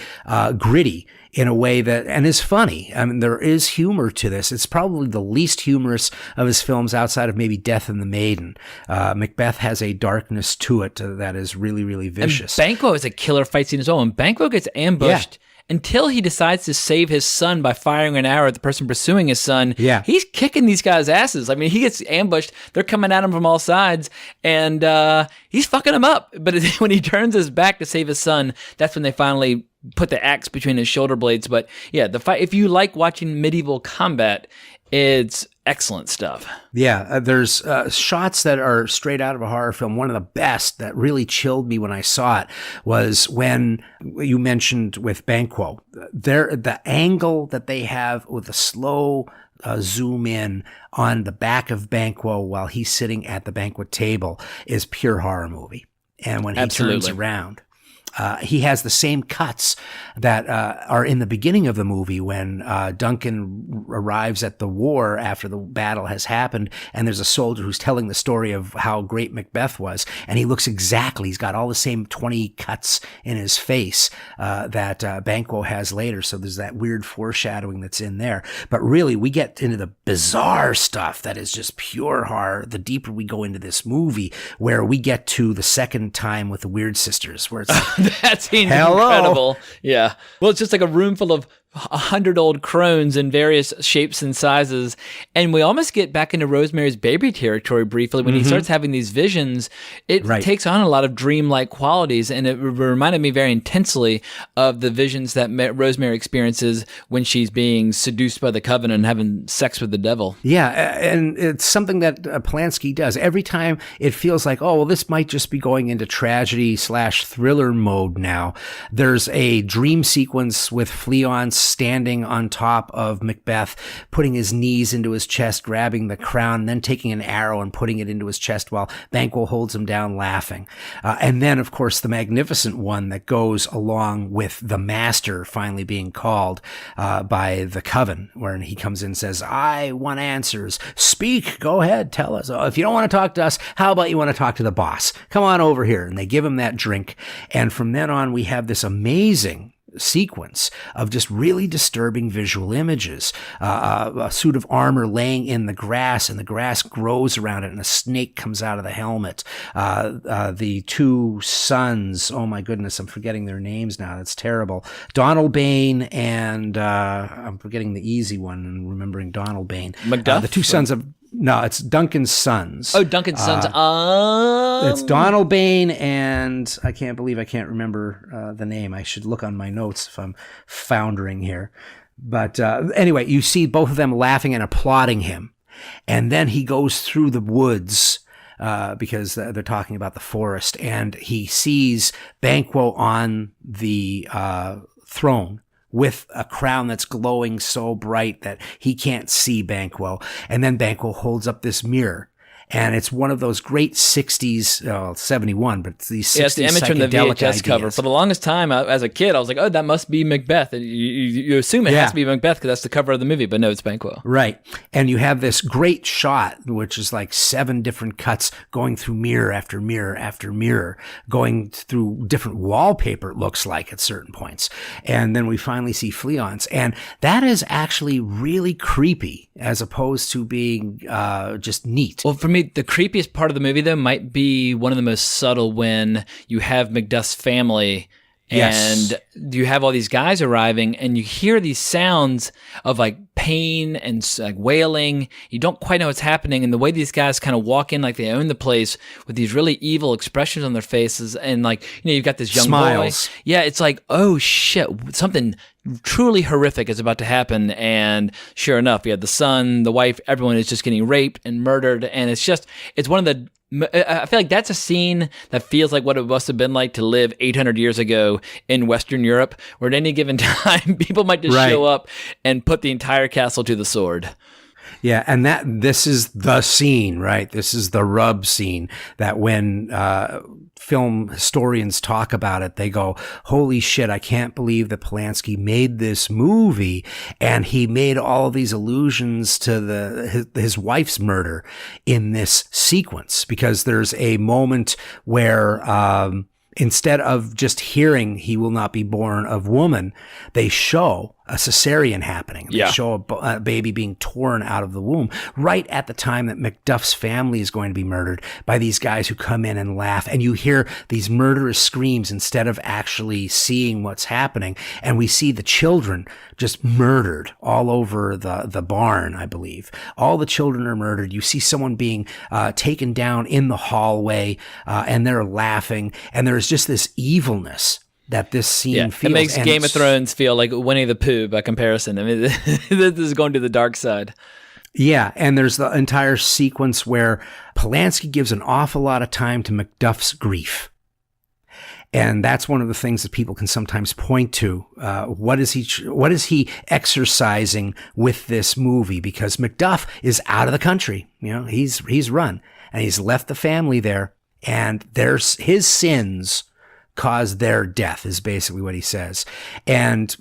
gritty in a way that, and is funny. I mean, there is humor to this. It's probably the least humorous of his films outside of maybe Death and the Maiden. Macbeth has a darkness to it that is really, really vicious. And Banquo is a killer fight scene as well. When Banquo gets ambushed, until he decides to save his son by firing an arrow at the person pursuing his son, he's kicking these guys' asses. I mean, he gets ambushed. They're coming at him from all sides, and he's fucking them up. But when he turns his back to save his son, that's when they finally put the axe between his shoulder blades. But yeah, the fight, if you like watching medieval combat, it's excellent stuff. Yeah, there's shots that are straight out of a horror film. One of the best that really chilled me when I saw it was when you mentioned with Banquo. The angle that they have with the slow zoom in on the back of Banquo while he's sitting at the banquet table is pure horror movie. And when he turns around, he has the same cuts that are in the beginning of the movie when Duncan arrives at the war after the battle has happened, and there's a soldier who's telling the story of how great Macbeth was, and he looks exactly, he's got all the same 20 cuts in his face that Banquo has later, so there's that weird foreshadowing that's in there. But really, we get into the bizarre stuff that is just pure horror the deeper we go into this movie, where we get to the second time with the Weird Sisters, where it's that scene's incredible. Yeah. Well, it's just like a room full of 100 old crones in various shapes and sizes. And we almost get back into Rosemary's Baby territory briefly. When he starts having these visions, it takes on a lot of dreamlike qualities. And it reminded me very intensely of the visions that Rosemary experiences when she's being seduced by the coven and having sex with the devil. Yeah. And it's something that Polanski does. Every time it feels like, oh, well, this might just be going into tragedy/thriller mode now. There's a dream sequence with Fleance standing on top of Macbeth, putting his knees into his chest, grabbing the crown, and then taking an arrow and putting it into his chest while Banquo holds him down laughing. And then, of course, the magnificent one that goes along with the master finally being called by the coven, where he comes in and says, I want answers. Speak. Go ahead. Tell us. If you don't want to talk to us, how about you want to talk to the boss? Come on over here. And they give him that drink. And from then on, we have this amazing sequence of just really disturbing visual images. A suit of armor laying in the grass, and the grass grows around it, and a snake comes out of the helmet. The two sons, oh my goodness, I'm forgetting their names now. That's terrible. Donalbain and I'm forgetting the easy one and remembering Donalbain. Macduff? The two sons of No, it's Duncan's sons. Oh, Duncan's sons. It's Donalbain and I can't believe I can't remember the name. I should look on my notes if I'm foundering here. But anyway, you see both of them laughing and applauding him. And then he goes through the woods because they're talking about the forest. And he sees Banquo on the throne with a crown that's glowing so bright that he can't see Banquo. And then Banquo holds up this mirror. And it's one of those great 60s, 71, but it's these 60s it's the image from the VHS ideas. cover. For the longest time, as a kid, I was like, oh, that must be Macbeth. And you assume it has to be Macbeth because that's the cover of the movie, but no, it's Banquo. Right. And you have this great shot, which is like 7 different cuts going through mirror after mirror after mirror, going through different wallpaper, it looks like at certain points. And then we finally see Fleance. And that is actually really creepy as opposed to being just neat. Well, for me, the creepiest part of the movie, though, might be one of the most subtle when you have Macduff's family and you have all these guys arriving and you hear these sounds of like pain and like wailing. You don't quite know what's happening. And the way these guys kind of walk in like they own the place with these really evil expressions on their faces. And like, you know, you've got this young Smiles. boy. Yeah, it's like, oh shit, something truly horrific is about to happen. And sure enough, you have the son, the wife, everyone is just getting raped and murdered. And it's one of the, I feel like that's a scene that feels like what it must have been like to live 800 years ago in Western Europe, where at any given time, people might just show up and put the entire castle to the sword. Yeah, and this is the scene, right? This is the rub scene that when film historians talk about it, they go, holy shit, I can't believe that Polanski made this movie and he made all of these allusions to his wife's murder in this sequence, because there's a moment where instead of just hearing "he will not be born of woman," they show a cesarean happening. They show a baby being torn out of the womb right at the time that Macduff's family is going to be murdered by these guys who come in and laugh. And you hear these murderous screams instead of actually seeing what's happening. And we see the children just murdered all over the barn, I believe. All the children are murdered. You see someone being taken down in the hallway and they're laughing. And there's just this evilness that this scene feels. It makes Game of Thrones feel like Winnie the Pooh by comparison. I mean, this is going to the dark side. Yeah, and there's the entire sequence where Polanski gives an awful lot of time to Macduff's grief. And that's one of the things that people can sometimes point to. What is he exercising with this movie? Because Macduff is out of the country. You know, he's run and he's left the family there, and there's his sins caused their death is basically what he says. And,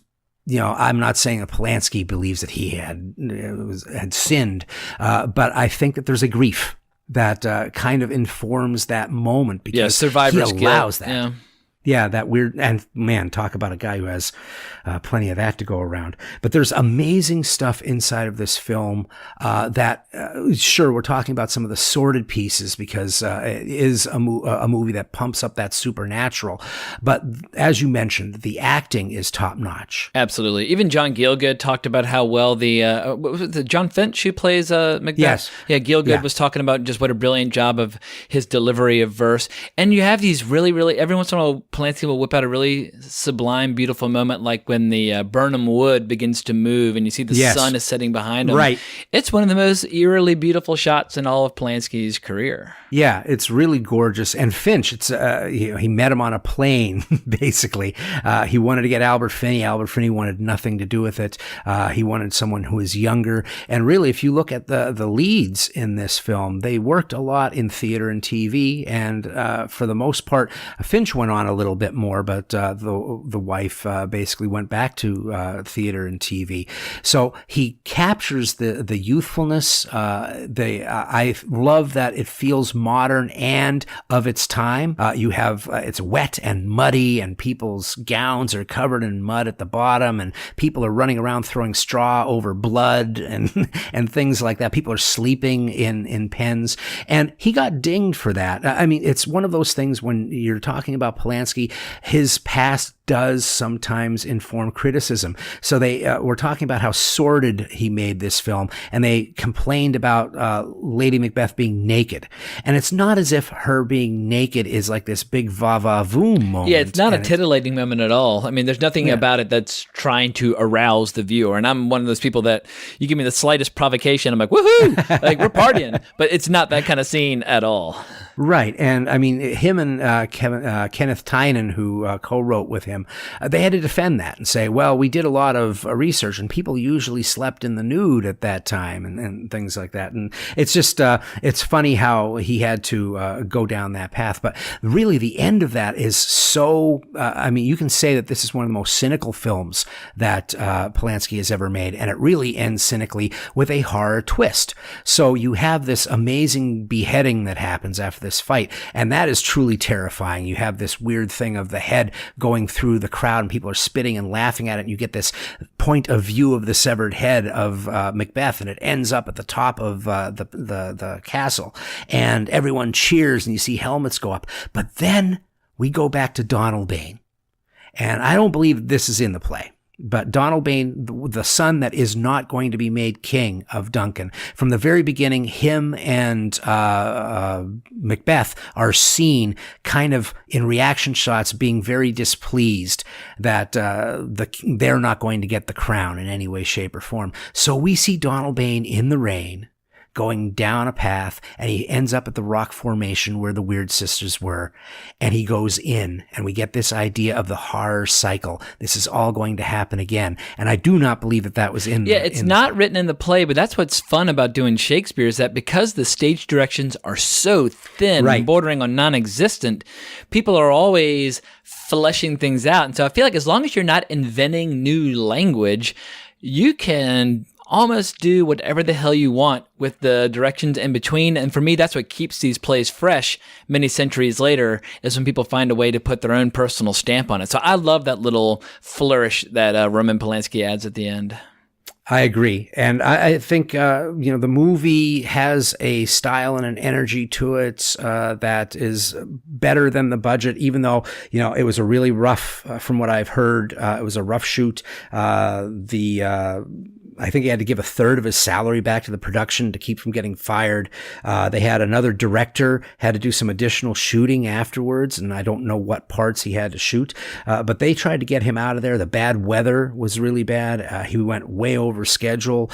you know, I'm not saying that Polanski believes that he had sinned, but I think that there's a grief that kind of informs that moment because survivor's he allows guilt. that. Yeah, that weird, and man, talk about a guy who has plenty of that to go around. But there's amazing stuff inside of this film that, sure, we're talking about some of the sordid pieces because it is a movie that pumps up that supernatural. But as you mentioned, the acting is top notch. Absolutely. Even John Gielgud talked about how well what was it, John Finch who plays Macbeth? Yes. Yeah, Gielgud was talking about just what a brilliant job of his delivery of verse. And you have these really, really, every once in a while, Polanski will whip out a really sublime, beautiful moment, like when the Burnham Wood begins to move and you see the sun is setting behind him. Right. It's one of the most eerily beautiful shots in all of Polanski's career. Yeah, it's really gorgeous. And Finch, it's he met him on a plane, basically. He wanted to get Albert Finney. Albert Finney wanted nothing to do with it. He wanted someone who was younger. And really, if you look at the leads in this film, they worked a lot in theater and TV. And for the most part, Finch went on a little bit more, but the wife basically went back to theater and TV. So he captures the youthfulness. I love that it feels modern and of its time. You have it's wet and muddy, and people's gowns are covered in mud at the bottom, and people are running around throwing straw over blood and and things like that. People are sleeping in pens, and he got dinged for that. I mean, it's one of those things when you're talking about Polanski, his past does sometimes inform criticism. So they were talking about how sordid he made this film, and they complained about Lady Macbeth being naked. And it's not as if her being naked is like this big va-va-voom moment. Yeah, it's not a titillating moment at all. I mean, there's nothing about it that's trying to arouse the viewer. And I'm one of those people that you give me the slightest provocation, I'm like, woohoo! Like, we're partying. But it's not that kind of scene at all. Right. And I mean, him and Kenneth Tynan, who co-wrote with him, they had to defend that and say, well, we did a lot of research and people usually slept in the nude at that time and things like that. And it's just, it's funny how he had to go down that path. But really, the end of that is so, I mean, you can say that this is one of the most cynical films that Polanski has ever made. And it really ends cynically with a horror twist. So you have this amazing beheading that happens after this fight, and that is truly terrifying. You have this weird thing of the head going through the crowd and people are spitting and laughing at it, and you get this point of view of the severed head of Macbeth, and it ends up at the top of the castle, and everyone cheers and you see helmets go up. But then we go back to Donalbain, and I don't believe this is in the play. But Donalbain, the son that is not going to be made king of Duncan, from the very beginning, him and Macbeth are seen kind of in reaction shots being very displeased that they're not going to get the crown in any way, shape, or form. So we see Donalbain in the rain, going down a path, and he ends up at the rock formation where the Weird Sisters were, and he goes in, and we get this idea of the horror cycle. This is all going to happen again, and I do not believe that was in. It's not written in the play, but that's what's fun about doing Shakespeare, is that because the stage directions are so thin, right, bordering on non-existent, people are always fleshing things out, and so I feel like as long as you're not inventing new language, you can almost do whatever the hell you want with the directions in between. And for me, that's what keeps these plays fresh many centuries later, is when people find a way to put their own personal stamp on it. So I love that little flourish that Roman Polanski adds at the end. I agree. And I think, the movie has a style and an energy to it that is better than the budget, even though, it was a really rough, from what I've heard, it was a rough shoot. I think he had to give a third of his salary back to the production to keep from getting fired. They had another director, had to do some additional shooting afterwards, and I don't know what parts he had to shoot. But they tried to get him out of there. The bad weather was really bad. He went way over schedule.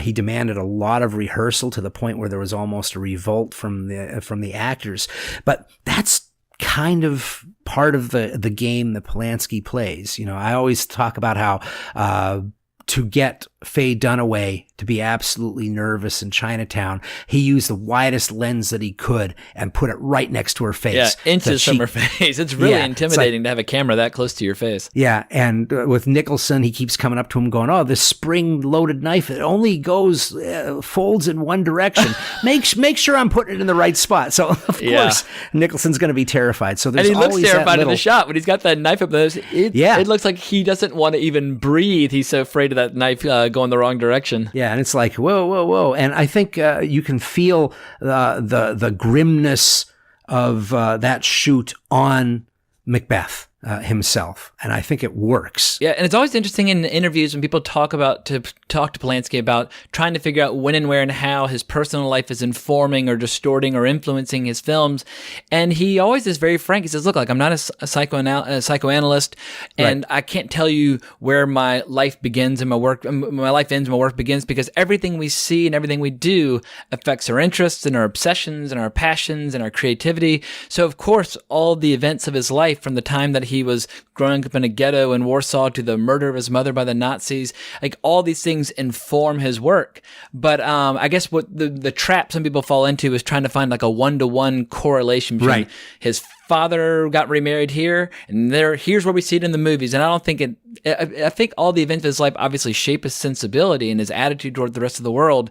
He demanded a lot of rehearsal to the point where there was almost a revolt from the actors. But that's kind of part of the game that Polanski plays. I always talk about how to get Faye Dunaway to be absolutely nervous in Chinatown, he used the widest lens that he could and put it right next to her face. Yeah, inches from her face. It's really intimidating to have a camera that close to your face. Yeah, and with Nicholson, he keeps coming up to him going, oh, this spring-loaded knife, it only goes, folds in one direction. Make sure I'm putting it in the right spot. So, of course, Nicholson's going to be terrified. So there's and he always looks terrified in little the shot. When he's got that knife up there, it looks like he doesn't want to even breathe. He's so afraid of that knife going the wrong direction. Yeah, and it's like, whoa. And I think you can feel the grimness of that shoot on Macbeth. himself, and I think it works. Yeah, and it's always interesting in interviews when people talk to Polanski about trying to figure out when and where and how his personal life is informing or distorting or influencing his films, and he always is very frank. He says, "Look, like I'm not a psychoanalyst, and I can't tell you where my life begins and my life ends and my work begins, because everything we see and everything we do affects our interests and our obsessions and our passions and our creativity. So, of course, all the events of his life, from the time that he was growing up in a ghetto in Warsaw to the murder of his mother by the Nazis, like all these things inform his work. But I guess what the trap some people fall into is trying to find like a one-to-one correlation between his father got remarried here, and here's where we see it in the movies. And I don't think I think all the events of his life obviously shape his sensibility and his attitude toward the rest of the world,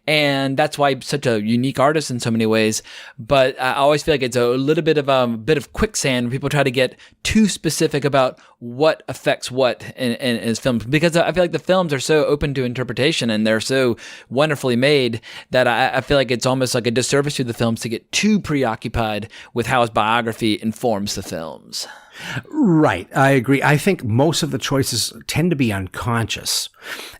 and that's why he's such a unique artist in so many ways. But I always feel like it's a little bit of quicksand when people try to get too specific about what affects what in his films, because I feel like the films are so open to interpretation and they're so wonderfully made that I feel like it's almost like a disservice to the films to get too preoccupied with how his biography informs the films. Right. I agree. I think most of the choices tend to be unconscious,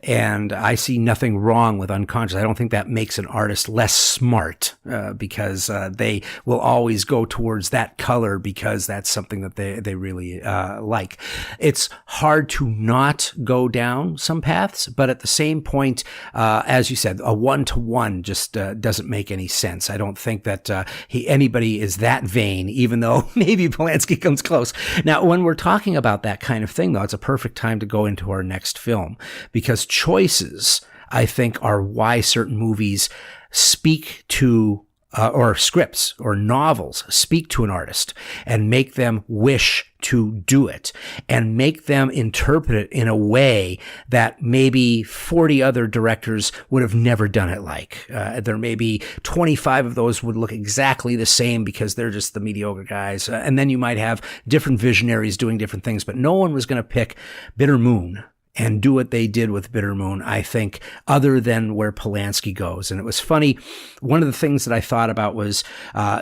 and I see nothing wrong with unconscious. I don't think that makes an artist less smart, because they will always go towards that color because that's something that they really like. It's hard to not go down some paths, but at the same point, as you said, a one-to-one just doesn't make any sense. I don't think that anybody is that vain, even though maybe Polanski comes close. Now, when we're talking about that kind of thing, though, it's a perfect time to go into our next film, because choices, I think, are why certain movies speak to or scripts or novels speak to an artist and make them wish to do it and make them interpret it in a way that maybe 40 other directors would have never done it like. There may be 25 of those would look exactly the same because they're just the mediocre guys. And then you might have different visionaries doing different things, but no one was going to pick Bitter Moon and do what they did with Bitter Moon, I think, other than where Polanski goes. And it was funny. One of the things that I thought about was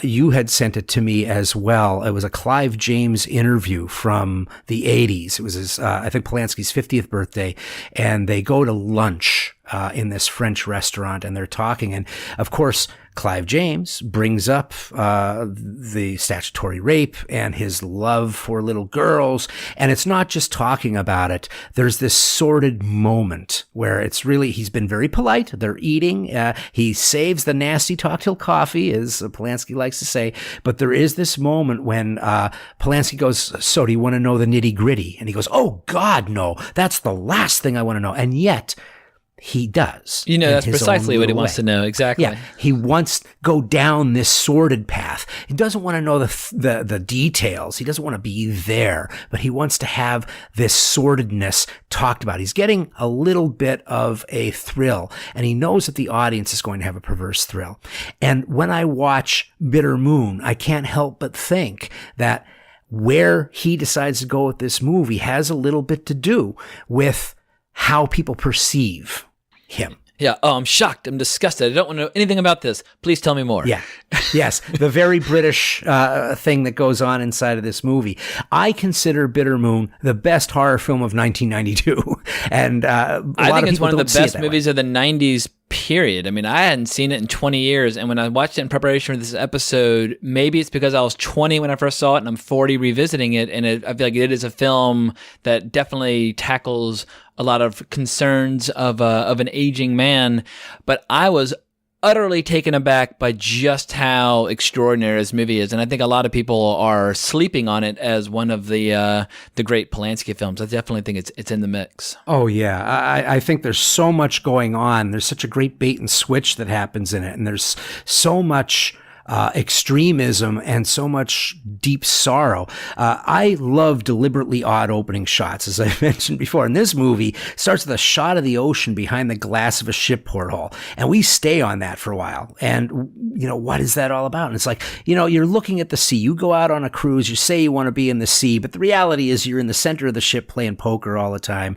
you had sent it to me as well. It was a Clive James interview from the 80s. It was his, I think, Polanski's 50th birthday, and they go to lunch in this French restaurant, and they're talking. And of course, Clive James brings up the statutory rape and his love for little girls. And it's not just talking about it. There's this sordid moment where it's really, he's been very polite. They're eating. He saves the nasty talk till coffee, as Polanski likes to say. But there is this moment when Polanski goes, "So do you want to know the nitty gritty?" And he goes, "Oh God, no, that's the last thing I want to know." And yet, he does. You know, that's precisely what he wants to know. Exactly. Yeah. He wants to go down this sordid path. He doesn't want to know the details. He doesn't want to be there, but he wants to have this sordidness talked about. He's getting a little bit of a thrill, and he knows that the audience is going to have a perverse thrill. And when I watch Bitter Moon, I can't help but think that where he decides to go with this movie has a little bit to do with how people perceive him. Yeah. Oh, I'm shocked. I'm disgusted. I don't want to know anything about this. Please tell me more. Yeah. Yes. The very British thing that goes on inside of this movie. I consider Bitter Moon the best horror film of 1992. And I think it's one of the best movies of the 90s, period. I mean, I hadn't seen it in 20 years. And when I watched it in preparation for this episode, maybe it's because I was 20 when I first saw it and I'm 40 revisiting it. And I feel like it is a film that definitely tackles a lot of concerns of an aging man. But I was utterly taken aback by just how extraordinary this movie is, and I think a lot of people are sleeping on it as one of the great Polanski films. I definitely think it's in the mix. Oh yeah, I think there's so much going on. There's such a great bait and switch that happens in it, and there's so much extremism and so much deep sorrow. I love deliberately odd opening shots, as I mentioned before. And this movie starts with a shot of the ocean behind the glass of a ship porthole. And we stay on that for a while. And, you know, what is that all about? And it's like, you know, you're looking at the sea. You go out on a cruise. You say you want to be in the sea. But the reality is you're in the center of the ship playing poker all the time.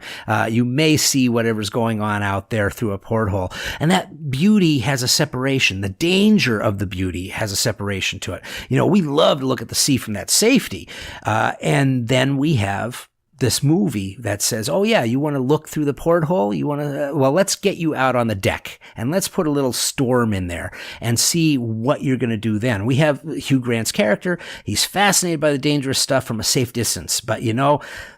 You may see whatever's going on out there through a porthole. And that beauty has a separation. The danger of the beauty has a separation to it. We love to look at the sea from that safety. And then we have this movie that says, oh yeah, you want to look through the porthole? You want to, well, let's get you out on the deck and let's put a little storm in there and see what you're going to do then. We have Hugh Grant's character. He's fascinated by the dangerous stuff from a safe distance, but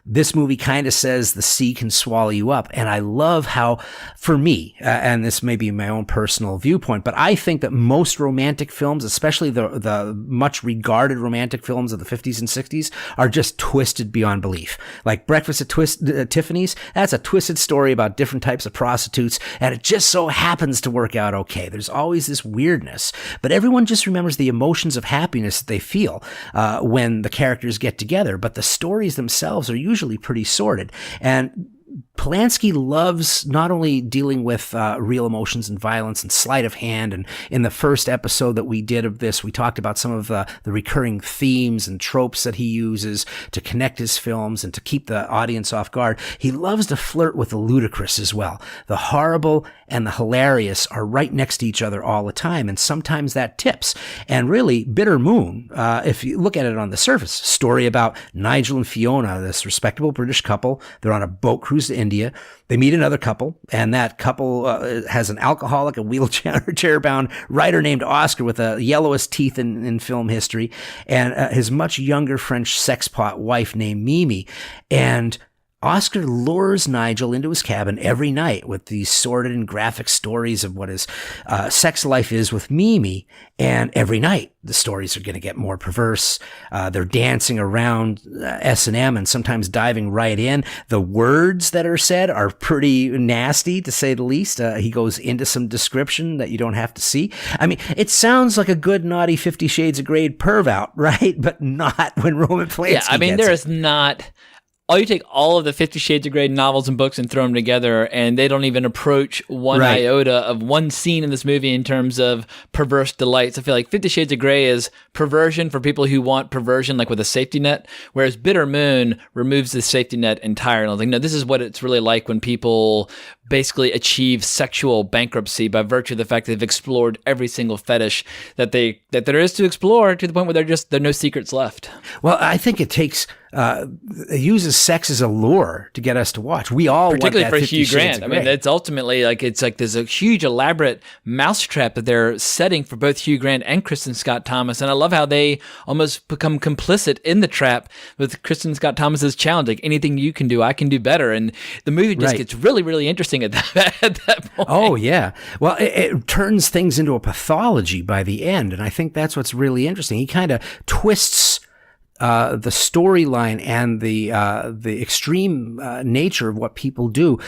this movie kind of says the sea can swallow you up. And I love how, for me, and this may be my own personal viewpoint, but I think that most romantic films, especially the much regarded romantic films of the 50s and 60s, are just twisted beyond belief. Like Breakfast at Tiffany's, that's a twisted story about different types of prostitutes, and it just so happens to work out okay. There's always this weirdness, but everyone just remembers the emotions of happiness that they feel when the characters get together, but the stories themselves are usually pretty sordid. And Polanski loves not only dealing with real emotions and violence and sleight of hand, and in the first episode that we did of this, we talked about some of the recurring themes and tropes that he uses to connect his films and to keep the audience off guard. He loves to flirt with the ludicrous as well. The horrible and the hilarious are right next to each other all the time, and sometimes that tips. And really, Bitter Moon, if you look at it on the surface, story about Nigel and Fiona, this respectable British couple. They're on a boat cruise to India. They meet another couple, and that couple has an alcoholic and wheelchair-bound writer named Oscar with the yellowest teeth in film history, and his much younger French sexpot wife named Mimi. And Oscar lures Nigel into his cabin every night with these sordid and graphic stories of what his sex life is with Mimi. And every night, the stories are going to get more perverse. They're dancing around S&M and sometimes diving right in. The words that are said are pretty nasty, to say the least. He goes into some description that you don't have to see. I mean, it sounds like a good, naughty 50 Shades of Grey perv out, right? But not when Roman Polanski Yeah, I mean, there is not... You take all of the 50 Shades of Grey novels and books and throw them together, and they don't even approach one iota of one scene in this movie in terms of perverse delights. I feel like 50 Shades of Grey is perversion for people who want perversion, like with a safety net, whereas Bitter Moon removes the safety net entirely. I was like, no, this is what it's really like when people basically achieve sexual bankruptcy by virtue of the fact that they've explored every single fetish that there is to explore, to the point where there are no secrets left. Well, I think it takes... it uses sex as a lure to get us to watch. We all particularly want that for Hugh Grant. I mean, it's ultimately it's like there's a huge elaborate mousetrap that they're setting for both Hugh Grant and Kristen Scott Thomas, and I love how they almost become complicit in the trap with Kristen Scott Thomas's challenge, like anything you can do, I can do better, and the movie just gets really, really interesting at that point. Oh yeah, well, it turns things into a pathology by the end, and I think that's what's really interesting. He kind of twists the storyline and the extreme nature of what people do,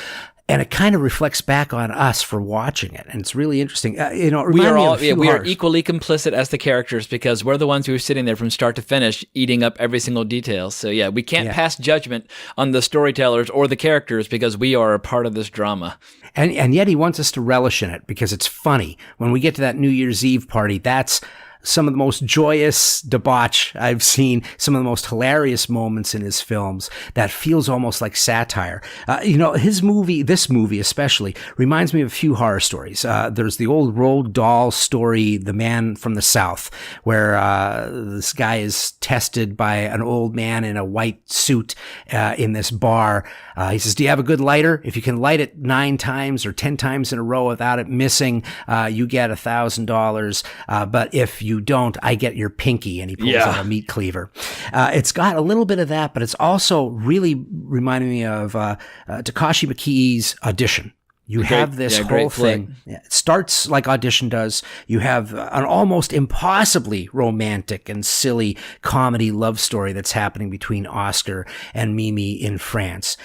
and it kind of reflects back on us for watching it, and it's really interesting. We are equally complicit as the characters, because we're the ones who are sitting there from start to finish, eating up every single detail. So yeah, we can't pass judgment on the storytellers or the characters because we are a part of this drama. And yet he wants us to relish in it because it's funny. When we get to that New Year's Eve party, that's some of the most joyous debauch I've seen, some of the most hilarious moments in his films that feels almost like satire. This movie especially, reminds me of a few horror stories. There's the old Roald Dahl story, The Man from the South, where this guy is tested by an old man in a white suit in this bar. He says, do you have a good lighter? If you can light it 9 times or 10 times in a row without it missing, you get $1,000. But if you don't, I get your pinky. And he pulls out a meat cleaver. It's got a little bit of that, but it's also really reminding me of Takashi Miike's Audition. You have this whole thing. It starts like Audition does. You have an almost impossibly romantic and silly comedy love story that's happening between Oscar and Mimi in France.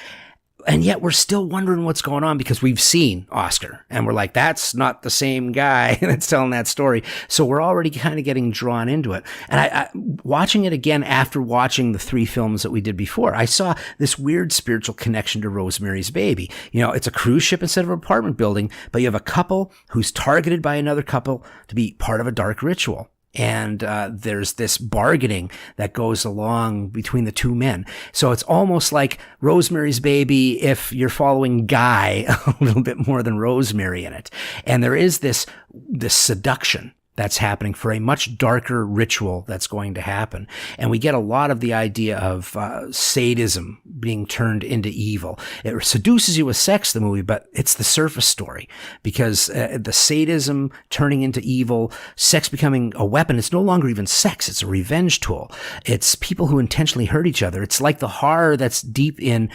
And yet we're still wondering what's going on because we've seen Oscar and we're like, that's not the same guy that's telling that story. So we're already kind of getting drawn into it. And I watching it again after watching the 3 films that we did before, I saw this weird spiritual connection to Rosemary's Baby. It's a cruise ship instead of an apartment building, but you have a couple who's targeted by another couple to be part of a dark ritual. And there's this bargaining that goes along between the 2 men. So it's almost like Rosemary's Baby if you're following Guy a little bit more than Rosemary in it. And there is this seduction that's happening, for a much darker ritual that's going to happen. And we get a lot of the idea of sadism being turned into evil. It seduces you with sex, the movie, but it's the surface story, because the sadism turning into evil, sex becoming a weapon. It's no longer even sex. It's a revenge tool. It's people who intentionally hurt each other. It's like the horror that's deep in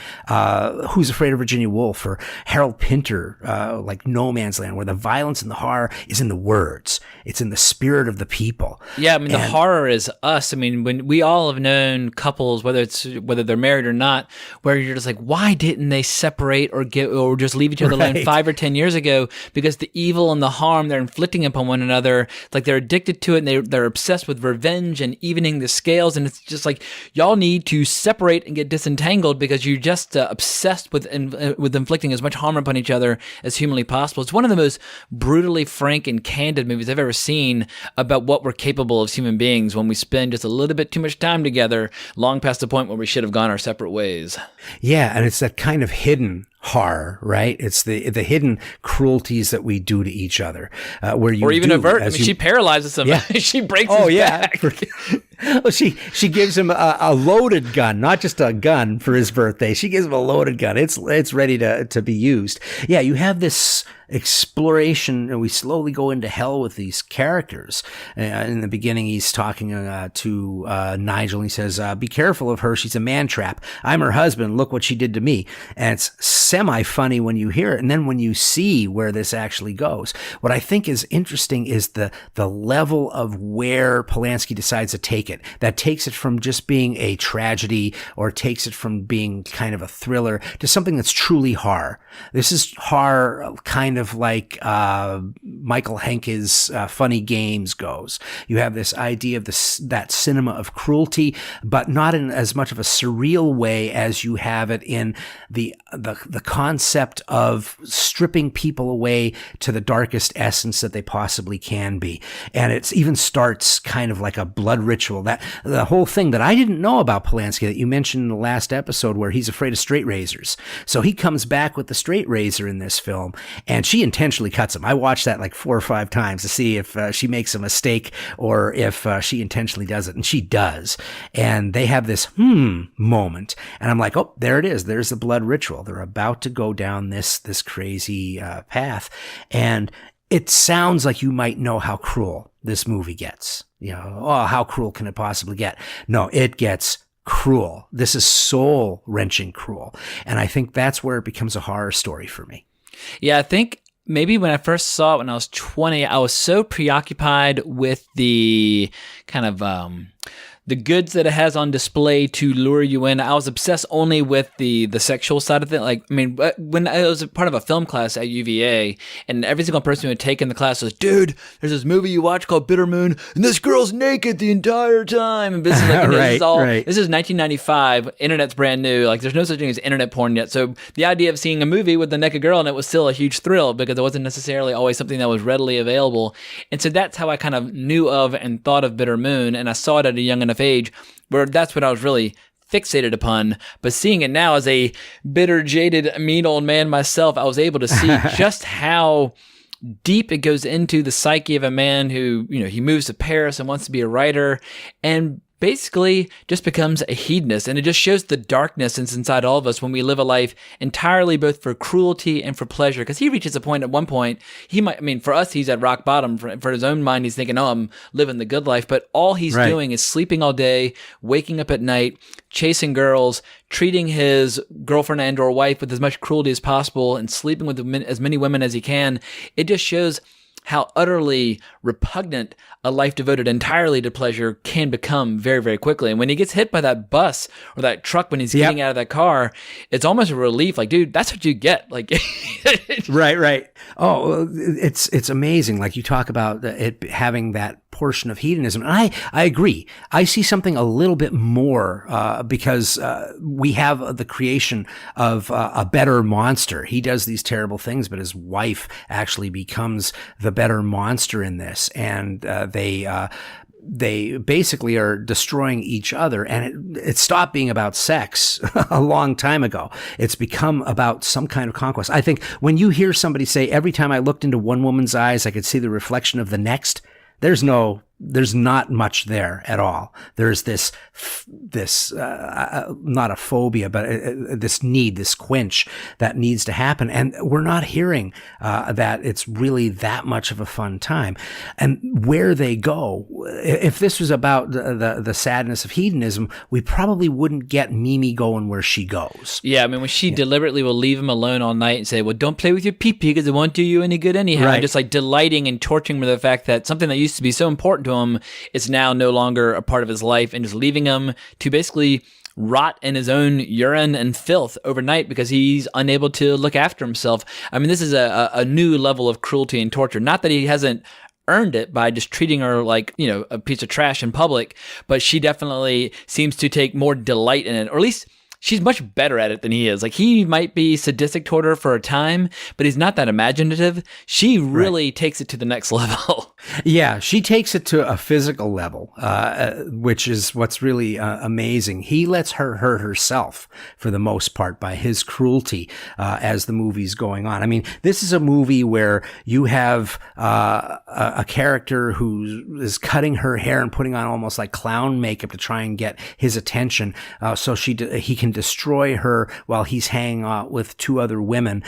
Who's Afraid of Virginia Woolf or Harold Pinter, like No Man's Land, where the violence and the horror is in the words. It's in the spirit of the people. Yeah, I mean, the horror is us. I mean, when we all have known couples, whether they're married or not, where you're just like, why didn't they separate or just leave each other alone 5 or 10 years ago? Because the evil and the harm they're inflicting upon one another, like they're addicted to it, and they're obsessed with revenge and evening the scales. And it's just like, y'all need to separate and get disentangled, because you're just obsessed with inflicting as much harm upon each other as humanly possible. It's one of the most brutally frank and candid movies I've ever seen about what we're capable of as human beings when we spend just a little bit too much time together, long past the point where we should have gone our separate ways. Yeah, and it's that kind of hidden horror, right? It's the hidden cruelties that we do to each other, where you, or even avert. I mean, she paralyzes him. Yeah. She breaks his back. Well, she gives him a loaded gun, not just a gun for his birthday. She gives him a loaded gun. It's ready to be used. Yeah, you have this exploration, and we slowly go into hell with these characters. In the beginning, he's talking to Nigel, and he says, "Be careful of her. She's a man trap. I'm her husband. Look what she did to me." And it's semi-funny when you hear it, and then when you see where this actually goes. What I think is interesting is the level of where Polanski decides to take it. That takes it from just being a tragedy, or takes it from being kind of a thriller, to something that's truly horror. This is horror, kind of like Michael Hanke's Funny Games goes. You have this idea of that cinema of cruelty, but not in as much of a surreal way as you have it in the concept of stripping people away to the darkest essence that they possibly can be. And it even starts kind of like a blood ritual. That the whole thing that I didn't know about Polanski that you mentioned in the last episode, where he's afraid of straight razors. So he comes back with the straight razor in this film, and she intentionally cuts him. I watched that like 4 or 5 times to see if she makes a mistake or if she intentionally does it, and she does. And they have this moment, and I'm like, oh, there it is. There's the blood ritual. They're about to go down this crazy path, and it sounds like you might know how cruel this movie gets. You know, oh, how cruel can it possibly get? No, it gets cruel. This is soul-wrenching cruel. And I think that's where it becomes a horror story for me. Yeah, I think maybe when I first saw it when I was 20, I was so preoccupied with the kind of the goods that it has on display to lure you in. I was obsessed only with the sexual side of it. Like, I mean, when I was a part of a film class at UVA, and every single person who had taken the class was, dude, there's this movie you watch called Bitter Moon, and this girl's naked the entire time. And this is like, this is 1995. Internet's brand new. Like, there's no such thing as internet porn yet. So the idea of seeing a movie with a naked girl in it was still a huge thrill, because it wasn't necessarily always something that was readily available. And so that's how I kind of knew of and thought of Bitter Moon, and I saw it at a young enough age where that's what I was really fixated upon. But seeing it now as a bitter, jaded, mean old man myself, I was able to see just how deep it goes into the psyche of a man who, you know, he moves to Paris and wants to be a writer, and basically just becomes a hedonist. And it just shows the darkness that's inside all of us when we live a life entirely both for cruelty and for pleasure. Because he reaches a point, at one point, he might, I mean, for us, he's at rock bottom. For his own mind, he's thinking, oh, I'm living the good life. But all he's doing is sleeping all day, waking up at night, chasing girls, treating his girlfriend and or wife with as much cruelty as possible, and sleeping with as many women as he can. It just shows how utterly repugnant a life devoted entirely to pleasure can become very, very quickly. And when he gets hit by that bus or that truck when he's getting out of that car, it's almost a relief. Like, dude, that's what you get. Like, right. Oh, it's amazing. Like, you talk about it having that portion of hedonism. And I agree. I see something a little bit more because we have the creation of a better monster. He does these terrible things, but his wife actually becomes the better monster in this. And they basically are destroying each other. And it stopped being about sex a long time ago. It's become about some kind of conquest. I think when you hear somebody say, every time I looked into one woman's eyes, I could see the reflection of the next, There's not much there at all. There's this not a phobia, but this need, this quench that needs to happen. And we're not hearing that it's really that much of a fun time. And where they go, if this was about the sadness of hedonism, we probably wouldn't get Mimi going where she goes. Yeah, I mean, when she deliberately will leave him alone all night and say, well, don't play with your pee-pee because it won't do you any good anyhow. Right. And just like delighting and torturing him with the fact that something that used to be so important to him is now no longer a part of his life, and just leaving him to basically rot in his own urine and filth overnight because he's unable to look after himself. I mean, this is a new level of cruelty and torture. Not that he hasn't earned it by just treating her like, a piece of trash in public, but she definitely seems to take more delight in it, or at least she's much better at it than he is. Like, he might be sadistic toward her for a time, but he's not that imaginative. She really takes it to the next level. Yeah, she takes it to a physical level, which is what's really amazing. He lets her hurt herself for the most part by his cruelty as the movie's going on. I mean, this is a movie where you have a character who is cutting her hair and putting on almost like clown makeup to try and get his attention, so he can destroy her while he's hanging out with two other women.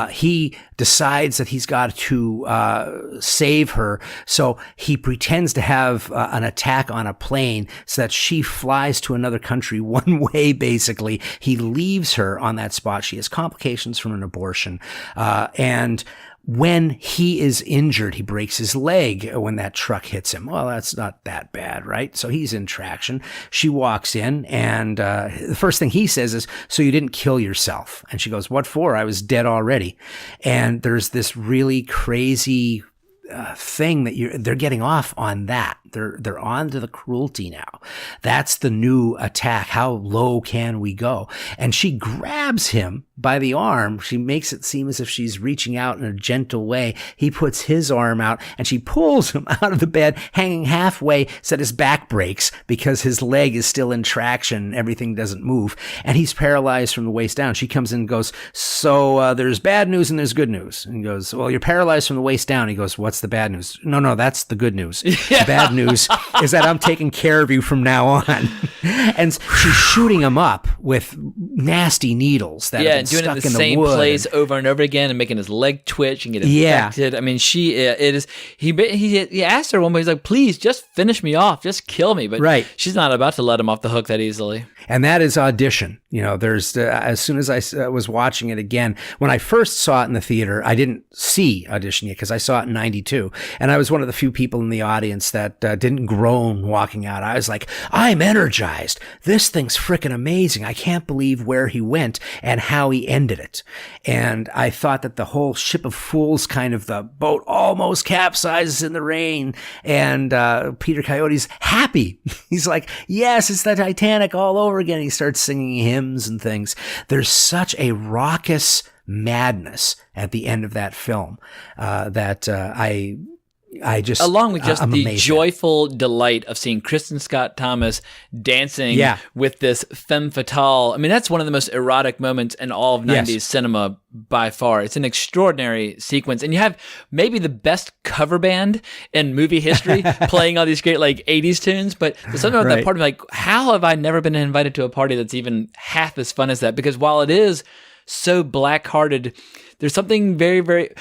He decides that he's got to save her, so he pretends to have an attack on a plane so that she flies to another country one way, basically. He leaves her on that spot. She has complications from an abortion, and when he is injured, he breaks his leg when that truck hits him. Well, that's not that bad, right? So he's in traction. She walks in, and the first thing he says is, so you didn't kill yourself? And she goes, what for? I was dead already. And there's this really crazy thing that they're getting off on that. They're on to the cruelty now. That's the new attack. How low can we go? And she grabs him by the arm. She makes it seem as if she's reaching out in a gentle way. He puts his arm out and she pulls him out of the bed, hanging halfway so that his back breaks because his leg is still in traction. Everything doesn't move. And he's paralyzed from the waist down. She comes in and goes, so there's bad news and there's good news. And he goes, well, you're paralyzed from the waist down. He goes, what's the bad news? No, that's the good news. Yeah. The bad news is that I'm taking care of you from now on. And she's shooting him up with nasty needles that have been doing stuck it in the in the same wood. place over and over again and making his leg twitch and get infected. I mean, he asked her one way, he's like, please just finish me off, just kill me. But she's not about to let him off the hook that easily. And that is Audition. There's as soon as I was watching it again, when I first saw it in the theater, I didn't see Audition yet because I saw it in 92. And I was one of the few people in the audience that didn't groan walking out. I was like, I'm energized. This thing's freaking amazing. I can't believe where he went and how he ended it. And I thought that the whole ship of fools kind of, the boat almost capsizes in the rain. And Peter Coyote's happy. He's like, yes, it's the Titanic all over again. He starts singing hymns and things. There's such a raucous madness at the end of that film that I just, along with just the amazed joyful delight of seeing Kristen Scott Thomas dancing with this femme fatale. I mean, that's one of the most erotic moments in all of 90s cinema by far. It's an extraordinary sequence. And you have maybe the best cover band in movie history playing all these great 80s tunes. But there's something about that party, like, how have I never been invited to a party that's even half as fun as that? Because while it is so black-hearted, there's something very, very...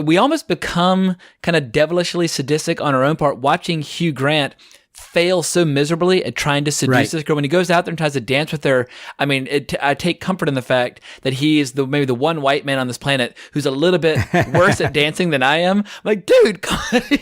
we almost become kind of devilishly sadistic on our own part, watching Hugh Grant fail so miserably at trying to seduce this girl. When he goes out there and tries to dance with her, I mean, I take comfort in the fact that he is maybe the one white man on this planet who's a little bit worse at dancing than I am. I'm like, dude,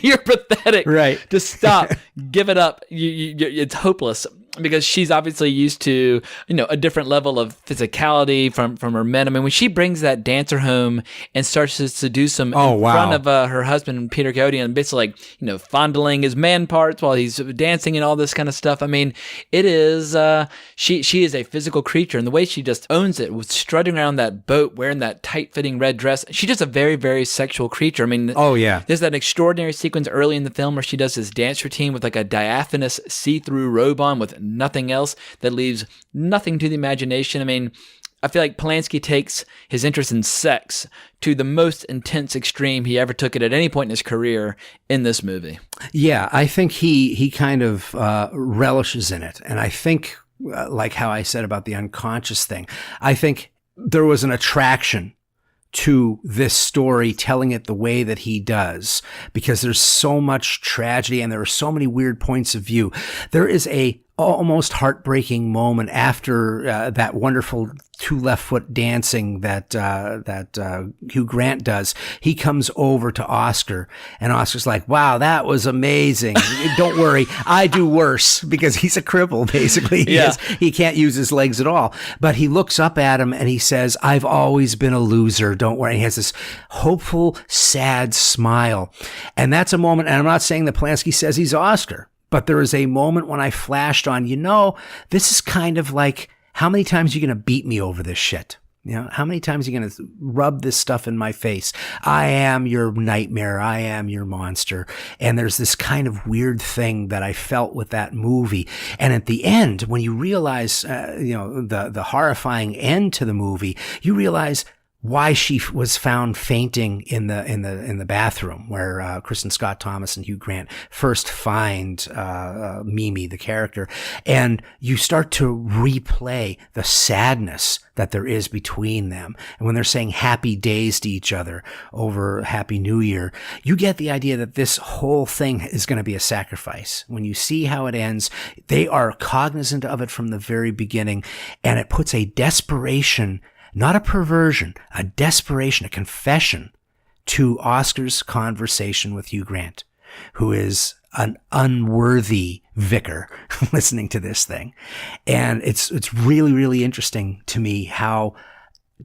you're pathetic. Just stop. Give it up. It's hopeless. Because she's obviously used to, a different level of physicality from her men. I mean, when she brings that dancer home and starts to seduce him in front of her husband, Peter Coyote, and basically fondling his man parts while he's dancing and all this kind of stuff. I mean, it is, she is a physical creature, and the way she just owns it with strutting around that boat wearing that tight-fitting red dress, she's just a very, very sexual creature. I mean, there's that extraordinary sequence early in the film where she does this dance routine with like a diaphanous see-through robe on with nothing else, that leaves nothing to the imagination. I mean, I feel like Polanski takes his interest in sex to the most intense extreme he ever took it at any point in his career in this movie. Yeah, I think he kind of relishes in it. And I think, like how I said about the unconscious thing, I think there was an attraction to this story, telling it the way that he does, because there's so much tragedy and there are so many weird points of view. There is a almost heartbreaking moment after that wonderful two left foot dancing that Hugh Grant does. He comes over to Oscar, and Oscar's like, "Wow, that was amazing. Don't worry, I do worse," because he's a cripple basically. He can't use his legs at all. But he looks up at him and he says, "I've always been a loser. Don't worry." And he has this hopeful, sad smile, and that's a moment. And I'm not saying that Polanski says he's Oscar, but there is a moment when I flashed on, this is kind of like, how many times are you going to beat me over this shit? How many times are you going to rub this stuff in my face? I am your nightmare. I am your monster. And there's this kind of weird thing that I felt with that movie. And at the end, when you realize, the horrifying end to the movie, you realize why she was found fainting in the bathroom where Kristen Scott Thomas and Hugh Grant first find Mimi, the character, and you start to replay the sadness that there is between them. And when they're saying happy days to each other over Happy New Year, you get the idea that this whole thing is going to be a sacrifice. When you see how it ends, they are cognizant of it from the very beginning, and it puts a desperation, not a perversion, a desperation, a confession to Oscar's conversation with Hugh Grant, who is an unworthy vicar listening to this thing. And it's really, really interesting to me how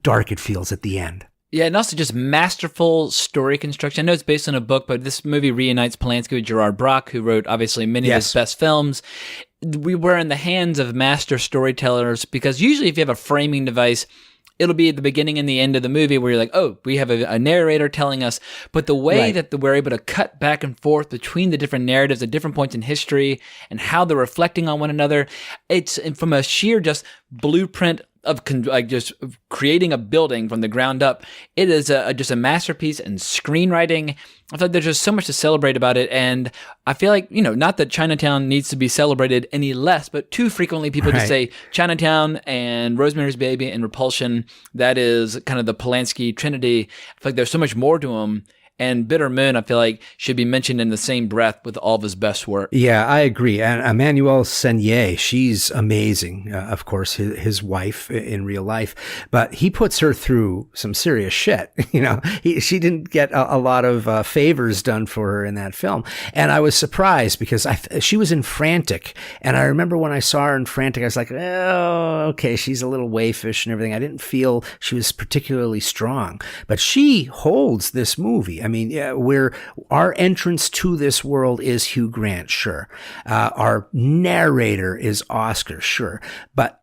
dark it feels at the end. Yeah, and also just masterful story construction. I know it's based on a book, but this movie reunites Polanski with Gerard Brock, who wrote obviously many of his best films. We were in the hands of master storytellers, because usually if you have a framing device, it'll be at the beginning and the end of the movie where you're like, oh, we have a narrator telling us. But the way that we're able to cut back and forth between the different narratives at different points in history and how they're reflecting on one another, it's from a sheer just blueprint of just creating a building from the ground up. It is just a masterpiece in screenwriting. I thought there's just so much to celebrate about it. And I feel like, not that Chinatown needs to be celebrated any less, but too frequently people just say Chinatown and Rosemary's Baby and Repulsion. That is kind of the Polanski trinity. I feel like there's so much more to them. And Bitter Moon, I feel like, should be mentioned in the same breath with all of his best work. Yeah, I agree. And Emmanuelle Seigner, she's amazing. Of course, his wife in real life. But he puts her through some serious shit. She didn't get a lot of favors done for her in that film. And I was surprised because she was in Frantic. And I remember when I saw her in Frantic, I was like, oh, okay, she's a little wayfish and everything. I didn't feel she was particularly strong. But she holds this movie. I mean, our entrance to this world is Hugh Grant, sure. Our narrator is Oscar, sure. But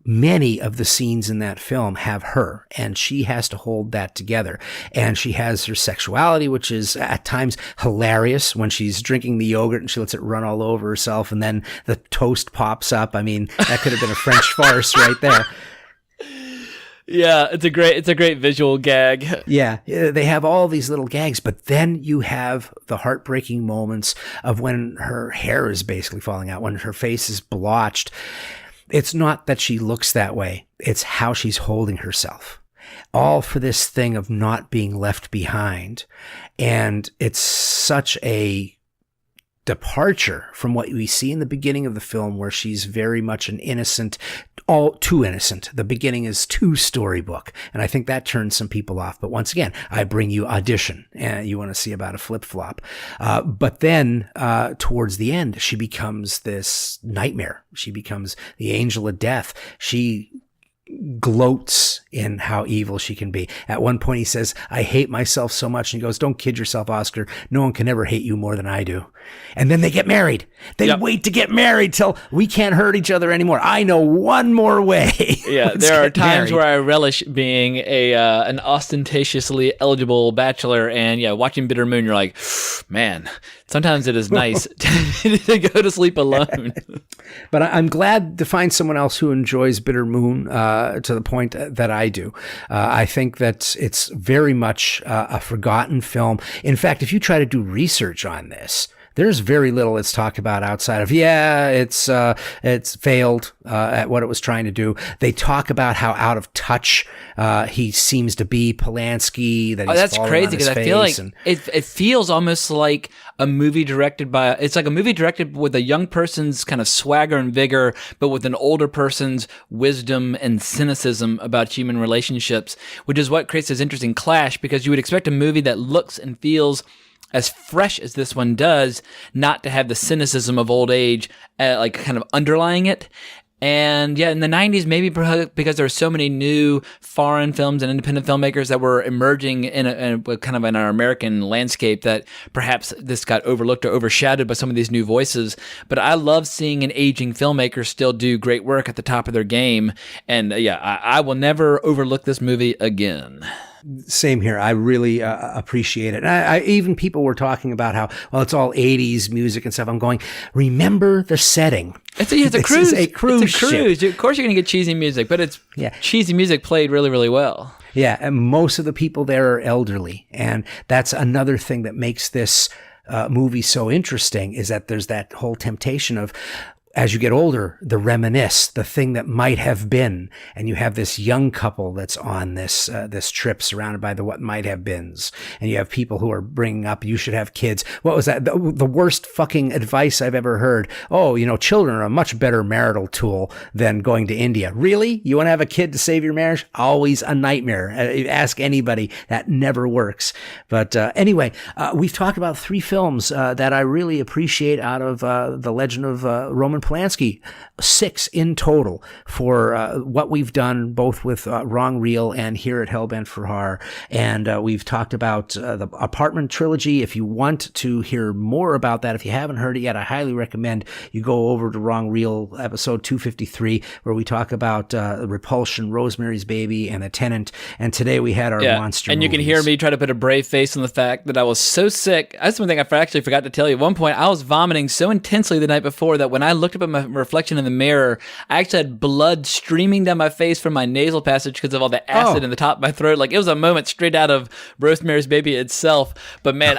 many of the scenes in that film have her, and she has to hold that together. And she has her sexuality, which is at times hilarious when she's drinking the yogurt and she lets it run all over herself, and then the toast pops up. I mean, that could have been a French farce right there. Yeah, it's a great visual gag. Yeah, they have all these little gags, but then you have the heartbreaking moments of when her hair is basically falling out, when her face is blotched. It's not that she looks that way. It's how she's holding herself. All for this thing of not being left behind. And it's such a departure from what we see in the beginning of the film, where she's very much an innocent, all too innocent. The beginning is too storybook, and I think that turns some people off. But once again, I bring you Audition, and you want to see about a flip-flop. But then towards the end, she becomes this nightmare. She becomes the angel of death. She gloats in how evil she can be. At one point he says, I hate myself so much. And he goes, don't kid yourself, Oscar. No one can ever hate you more than I do. And then they get married. They wait to get married till we can't hurt each other anymore. I know one more way. Yeah, there are times where I relish being an ostentatiously eligible bachelor, and watching Bitter Moon, you're like, man, sometimes it is nice to go to sleep alone. But I'm glad to find someone else who enjoys Bitter Moon to the point that I do. I think that it's very much a forgotten film. In fact, if you try to do research on this, there's very little it's talked about outside of, it's failed at what it was trying to do. They talk about how out of touch he seems to be, Polanski, that he's that's fallen crazy on his because I face feel like it feels almost like a movie it's like a movie directed with a young person's kind of swagger and vigor, but with an older person's wisdom and cynicism about human relationships, which is what creates this interesting clash, because you would expect a movie that looks and feels as fresh as this one does, not to have the cynicism of old age, like kind of underlying it. And in the 90s, maybe because there were so many new foreign films and independent filmmakers that were emerging in kind of in our American landscape, that perhaps this got overlooked or overshadowed by some of these new voices. But I love seeing an aging filmmaker still do great work at the top of their game. And I will never overlook this movie again. Same here. I really appreciate it. And even people were talking about how, it's all 80s music and stuff. I'm going, remember the setting. It's a cruise. It's a cruise ship. Of course you're going to get cheesy music, but it's cheesy music played really, really well. Yeah, and most of the people there are elderly. And that's another thing that makes this movie so interesting, is that there's that whole temptation of, as you get older, the reminisce, the thing that might have been. And you have this young couple that's on this trip surrounded by the what might have beens. And you have people who are bringing up, you should have kids. What was that? The worst fucking advice I've ever heard. Oh, children are a much better marital tool than going to India. Really? You want to have a kid to save your marriage? Always a nightmare. Ask anybody. That never works. But anyway, we've talked about 3 films that I really appreciate out of the legend of Roman Polanski. 6 in total for what we've done both with Wrong Reel and here at Hellbent for Horror. And we've talked about the Apartment Trilogy. If you want to hear more about that, if you haven't heard it yet, I highly recommend you go over to Wrong Reel episode 253, where we talk about Repulsion, Rosemary's Baby, and The Tenant. And today we had our monster and movies. You can hear me try to put a brave face on the fact that I was so sick. That's one thing I actually forgot to tell you. At one point, I was vomiting so intensely the night before that when I looked up at my reflection in the mirror, I actually had blood streaming down my face from my nasal passage because of all the acid in the top of my throat. Like, it was a moment straight out of Rosemary's Baby itself. But man,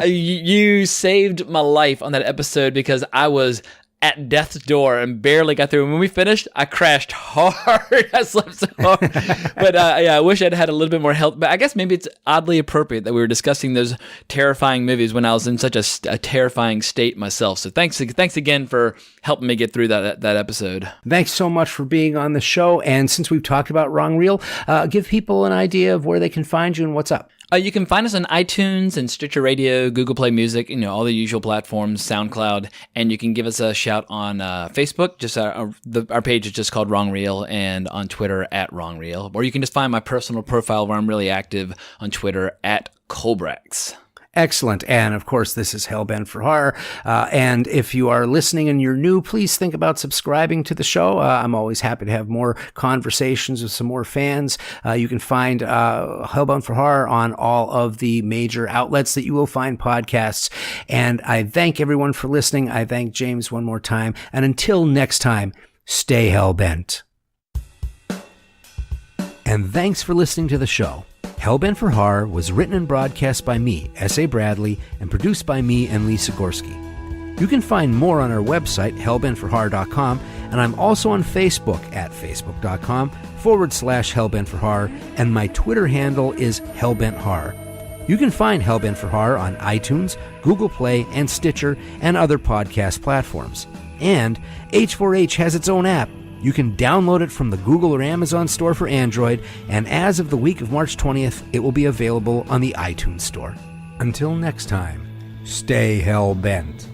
you saved my life on that episode, because I was at death's door and barely got through. And when we finished, I crashed hard. I slept so hard. But I wish I'd had a little bit more help. But I guess maybe it's oddly appropriate that we were discussing those terrifying movies when I was in such a terrifying state myself. So thanks again for helping me get through that episode. Thanks so much for being on the show. And since we've talked about Wrong Reel, give people an idea of where they can find you and what's up. You can find us on iTunes and Stitcher Radio, Google Play Music, all the usual platforms, SoundCloud, and you can give us a shout on Facebook. Just our page is just called Wrong Reel, and on Twitter at Wrong Reel. Or you can just find my personal profile where I'm really active on Twitter at Colbrax. Excellent. And of course, this is Hellbent for Horror. And if you are listening and you're new, please think about subscribing to the show. I'm always happy to have more conversations with some more fans. You can find Hellbent for Horror on all of the major outlets that you will find podcasts. And I thank everyone for listening. I thank James one more time. And until next time, stay Hellbent. And thanks for listening to the show. Hellbent for Horror was written and broadcast by me, S.A. Bradley, and produced by me and Lee Sigorski. You can find more on our website, hellbentforhorror.com, and I'm also on Facebook at facebook.com/hellbentforhorror, and my Twitter handle is hellbenthorror. You can find Hellbent for Horror on iTunes, Google Play, and Stitcher, and other podcast platforms. And H4H has its own app. You can download it from the Google or Amazon store for Android, and as of the week of March 20th, it will be available on the iTunes store. Until next time, stay hell-bent.